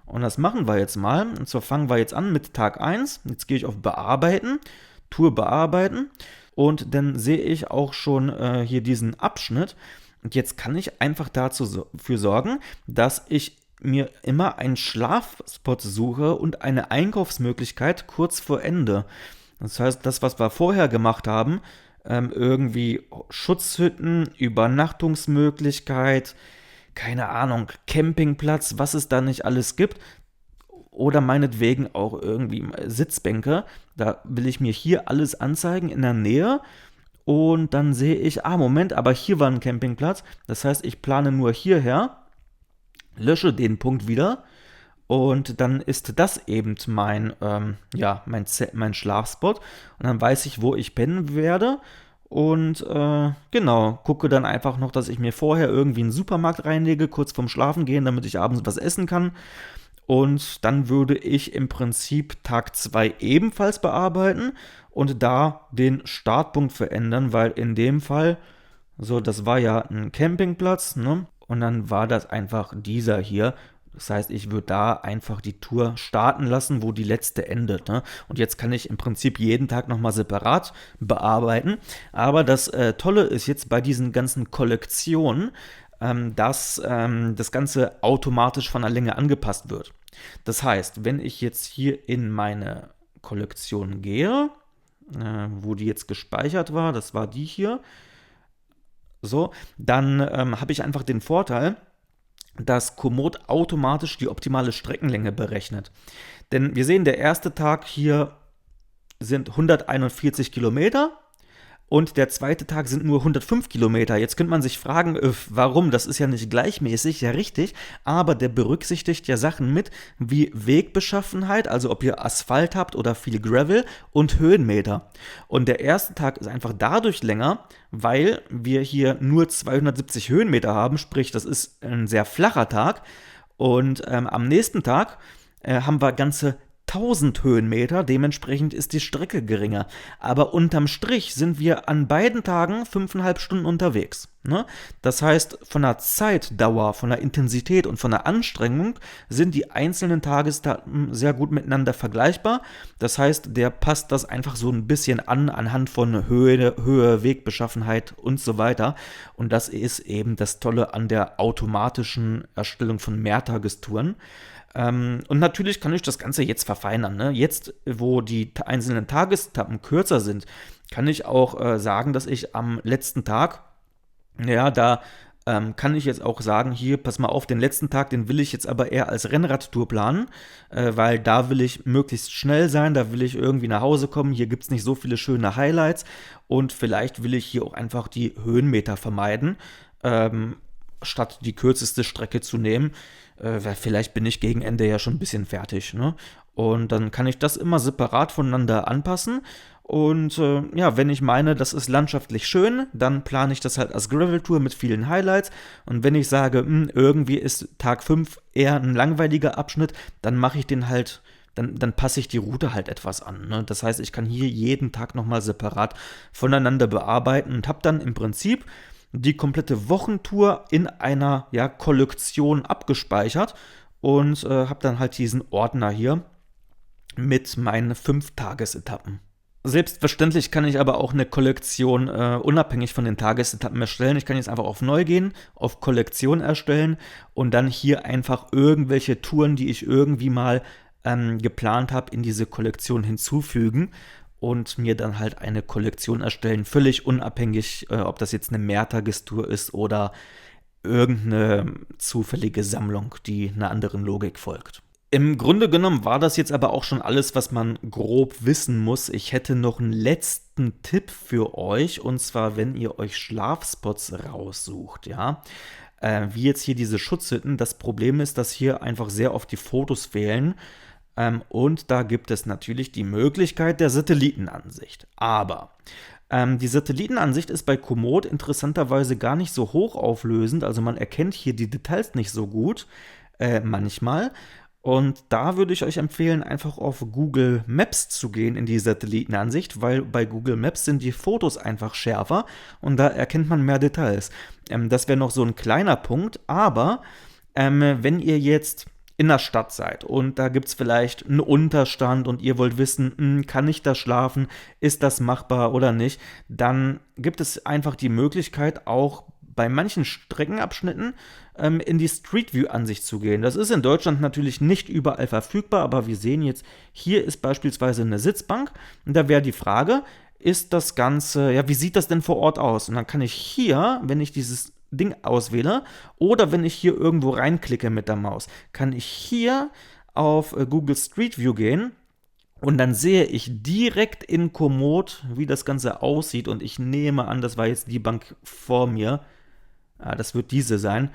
Und das machen wir jetzt mal. Und zwar fangen wir jetzt an mit Tag 1. Jetzt gehe ich auf Bearbeiten. Tour bearbeiten und dann sehe ich auch schon hier diesen Abschnitt und jetzt kann ich einfach dafür sorgen, dass ich mir immer einen Schlafspot suche und eine Einkaufsmöglichkeit kurz vor Ende. Das heißt, das, was wir vorher gemacht haben, irgendwie Schutzhütten, Übernachtungsmöglichkeit, keine Ahnung, Campingplatz, was es da nicht alles gibt, oder meinetwegen auch irgendwie Sitzbänke. Da will ich mir hier alles anzeigen in der Nähe. Und dann sehe ich, Moment, aber hier war ein Campingplatz. Das heißt, ich plane nur hierher, lösche den Punkt wieder. Und dann ist das eben mein Schlafspot. Und dann weiß ich, wo ich pennen werde. Und genau, gucke dann einfach noch, dass ich mir vorher irgendwie einen Supermarkt reinlege, kurz vorm Schlafen gehen, damit ich abends was essen kann. Und dann würde ich im Prinzip Tag 2 ebenfalls bearbeiten und da den Startpunkt verändern, weil in dem Fall, so, das war ja ein Campingplatz, ne? Und dann war das einfach dieser hier. Das heißt, ich würde da einfach die Tour starten lassen, wo die letzte endet. Ne? Und jetzt kann ich im Prinzip jeden Tag nochmal separat bearbeiten. Aber das Tolle ist jetzt bei diesen ganzen Kollektionen, dass das Ganze automatisch von der Länge angepasst wird. Das heißt, wenn ich jetzt hier in meine Kollektion gehe, wo die jetzt gespeichert war, das war die hier, so, dann habe ich einfach den Vorteil, dass Komoot automatisch die optimale Streckenlänge berechnet. Denn wir sehen, der erste Tag hier sind 141 Kilometer. Und der zweite Tag sind nur 105 Kilometer. Jetzt könnte man sich fragen, warum? Das ist ja nicht gleichmäßig, ja richtig. Aber der berücksichtigt ja Sachen mit wie Wegbeschaffenheit, also ob ihr Asphalt habt oder viel Gravel und Höhenmeter. Und der erste Tag ist einfach dadurch länger, weil wir hier nur 270 Höhenmeter haben. Sprich, das ist ein sehr flacher Tag. Und am nächsten Tag haben wir ganze 1000 Höhenmeter, dementsprechend ist die Strecke geringer. Aber unterm Strich sind wir an beiden Tagen 5,5 Stunden unterwegs. Ne? Das heißt, von der Zeitdauer, von der Intensität und von der Anstrengung sind die einzelnen Tagesetappen sehr gut miteinander vergleichbar. Das heißt, der passt das einfach so ein bisschen anhand von Höhe, Wegbeschaffenheit und so weiter. Und das ist eben das Tolle an der automatischen Erstellung von Mehrtagestouren. Und natürlich kann ich das Ganze jetzt verfeinern. Ne? Jetzt, wo die einzelnen Tagesetappen kürzer sind, kann ich auch sagen, dass ich am letzten Tag, da kann ich jetzt auch sagen, hier, pass mal auf, den letzten Tag, den will ich jetzt aber eher als Rennradtour planen, weil da will ich möglichst schnell sein, da will ich irgendwie nach Hause kommen, hier gibt es nicht so viele schöne Highlights und vielleicht will ich hier auch einfach die Höhenmeter vermeiden, statt die kürzeste Strecke zu nehmen, weil vielleicht bin ich gegen Ende ja schon ein bisschen fertig, ne? Und dann kann ich das immer separat voneinander anpassen. Und wenn ich meine, das ist landschaftlich schön, dann plane ich das halt als Gravel-Tour mit vielen Highlights. Und wenn ich sage, irgendwie ist Tag 5 eher ein langweiliger Abschnitt, dann mache ich den halt, dann passe ich die Route halt etwas an. Ne? Das heißt, ich kann hier jeden Tag nochmal separat voneinander bearbeiten und habe dann im Prinzip die komplette Wochentour in einer Kollektion abgespeichert und habe dann halt diesen Ordner hier mit meinen 5 Tagesetappen. Selbstverständlich kann ich aber auch eine Kollektion unabhängig von den Tagesetappen erstellen. Ich kann jetzt einfach auf Neu gehen, auf Kollektion erstellen und dann hier einfach irgendwelche Touren, die ich irgendwie mal geplant habe, in diese Kollektion hinzufügen und mir dann halt eine Kollektion erstellen, völlig unabhängig, ob das jetzt eine Mehrtagestour ist oder irgendeine zufällige Sammlung, die einer anderen Logik folgt. Im Grunde genommen war das jetzt aber auch schon alles, was man grob wissen muss. Ich hätte noch einen letzten Tipp für euch, und zwar, wenn ihr euch Schlafspots raussucht, ja. Wie jetzt hier diese Schutzhütten. Das Problem ist, dass hier einfach sehr oft die Fotos fehlen. Und da gibt es natürlich die Möglichkeit der Satellitenansicht. Aber die Satellitenansicht ist bei Komoot interessanterweise gar nicht so hochauflösend. Also man erkennt hier die Details nicht so gut, manchmal. Und da würde ich euch empfehlen, einfach auf Google Maps zu gehen in die Satellitenansicht, weil bei Google Maps sind die Fotos einfach schärfer und da erkennt man mehr Details. Das wäre noch so ein kleiner Punkt, aber wenn ihr jetzt in der Stadt seid und da gibt es vielleicht einen Unterstand und ihr wollt wissen, kann ich da schlafen, ist das machbar oder nicht, dann gibt es einfach die Möglichkeit, auch bei manchen Streckenabschnitten in die Street View-Ansicht zu gehen. Das ist in Deutschland natürlich nicht überall verfügbar, aber wir sehen jetzt, hier ist beispielsweise eine Sitzbank und da wäre die Frage, ist das Ganze, wie sieht das denn vor Ort aus? Und dann kann ich hier, wenn ich dieses Ding auswähle oder wenn ich hier irgendwo reinklicke mit der Maus, kann ich hier auf Google Street View gehen und dann sehe ich direkt in Komoot, wie das Ganze aussieht, und ich nehme an, das war jetzt die Bank vor mir. Ja, das wird diese sein.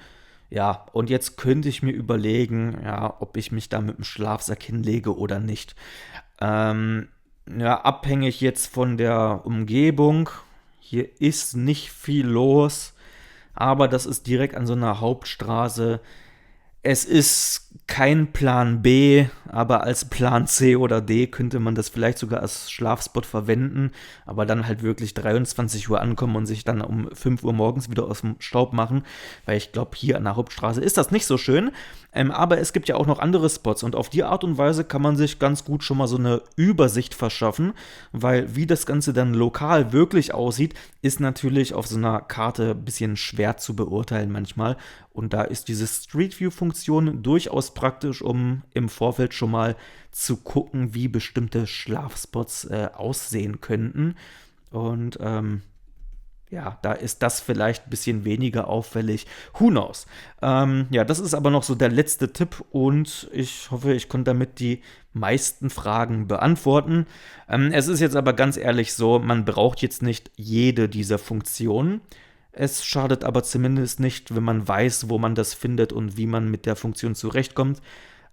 Ja, und jetzt könnte ich mir überlegen, ob ich mich da mit dem Schlafsack hinlege oder nicht. Abhängig jetzt von der Umgebung. Hier ist nicht viel los, aber das ist direkt an so einer Hauptstraße. Es ist kein Plan B, aber als Plan C oder D könnte man das vielleicht sogar als Schlafspot verwenden, aber dann halt wirklich 23 Uhr ankommen und sich dann um 5 Uhr morgens wieder aus dem Staub machen, weil ich glaube, hier an der Hauptstraße ist das nicht so schön, aber es gibt ja auch noch andere Spots und auf die Art und Weise kann man sich ganz gut schon mal so eine Übersicht verschaffen, weil wie das Ganze dann lokal wirklich aussieht, ist natürlich auf so einer Karte ein bisschen schwer zu beurteilen manchmal. Und da ist diese Street View-Funktion durchaus praktisch, um im Vorfeld schon mal zu gucken, wie bestimmte Schlafspots aussehen könnten. Und da ist das vielleicht ein bisschen weniger auffällig. Who knows? Das ist aber noch so der letzte Tipp und ich hoffe, ich konnte damit die meisten Fragen beantworten. Es ist jetzt aber ganz ehrlich so, man braucht jetzt nicht jede dieser Funktionen. Es schadet aber zumindest nicht, wenn man weiß, wo man das findet und wie man mit der Funktion zurechtkommt.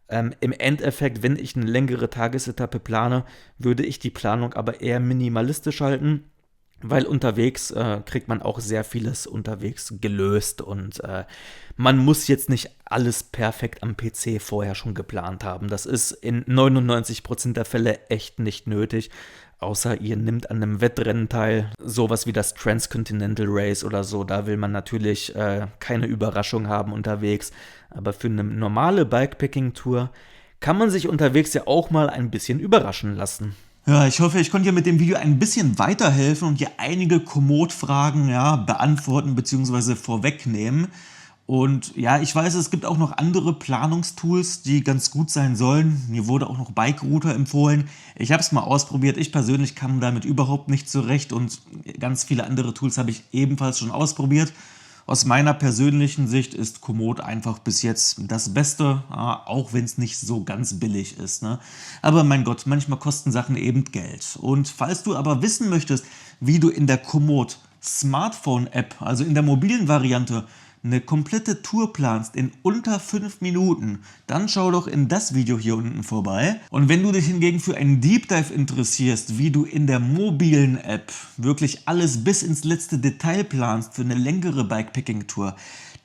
Im Endeffekt, wenn ich eine längere Tagesetappe plane, würde ich die Planung aber eher minimalistisch halten, weil unterwegs kriegt man auch sehr vieles unterwegs gelöst und man muss jetzt nicht alles perfekt am PC vorher schon geplant haben. Das ist in 99% der Fälle echt nicht nötig. Außer ihr nehmt an einem Wettrennen teil, sowas wie das Transcontinental Race oder so, da will man natürlich keine Überraschung haben unterwegs. Aber für eine normale Bikepacking-Tour kann man sich unterwegs ja auch mal ein bisschen überraschen lassen. Ja, ich hoffe, ich konnte dir mit dem Video ein bisschen weiterhelfen und dir einige Komoot-Fragen beantworten bzw. vorwegnehmen. Und ja, ich weiß, es gibt auch noch andere Planungstools, die ganz gut sein sollen. Mir wurde auch noch Bike-Router empfohlen. Ich habe es mal ausprobiert. Ich persönlich kam damit überhaupt nicht zurecht und ganz viele andere Tools habe ich ebenfalls schon ausprobiert. Aus meiner persönlichen Sicht ist Komoot einfach bis jetzt das Beste, auch wenn es nicht so ganz billig ist, ne? Aber mein Gott, manchmal kosten Sachen eben Geld. Und falls du aber wissen möchtest, wie du in der Komoot Smartphone-App, also in der mobilen Variante, eine komplette Tour planst in unter 5 Minuten, dann schau doch in das Video hier unten vorbei. Und wenn du dich hingegen für einen Deep Dive interessierst, wie du in der mobilen App wirklich alles bis ins letzte Detail planst für eine längere Bikepacking-Tour,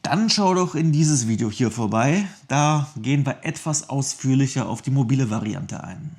dann schau doch in dieses Video hier vorbei. Da gehen wir etwas ausführlicher auf die mobile Variante ein.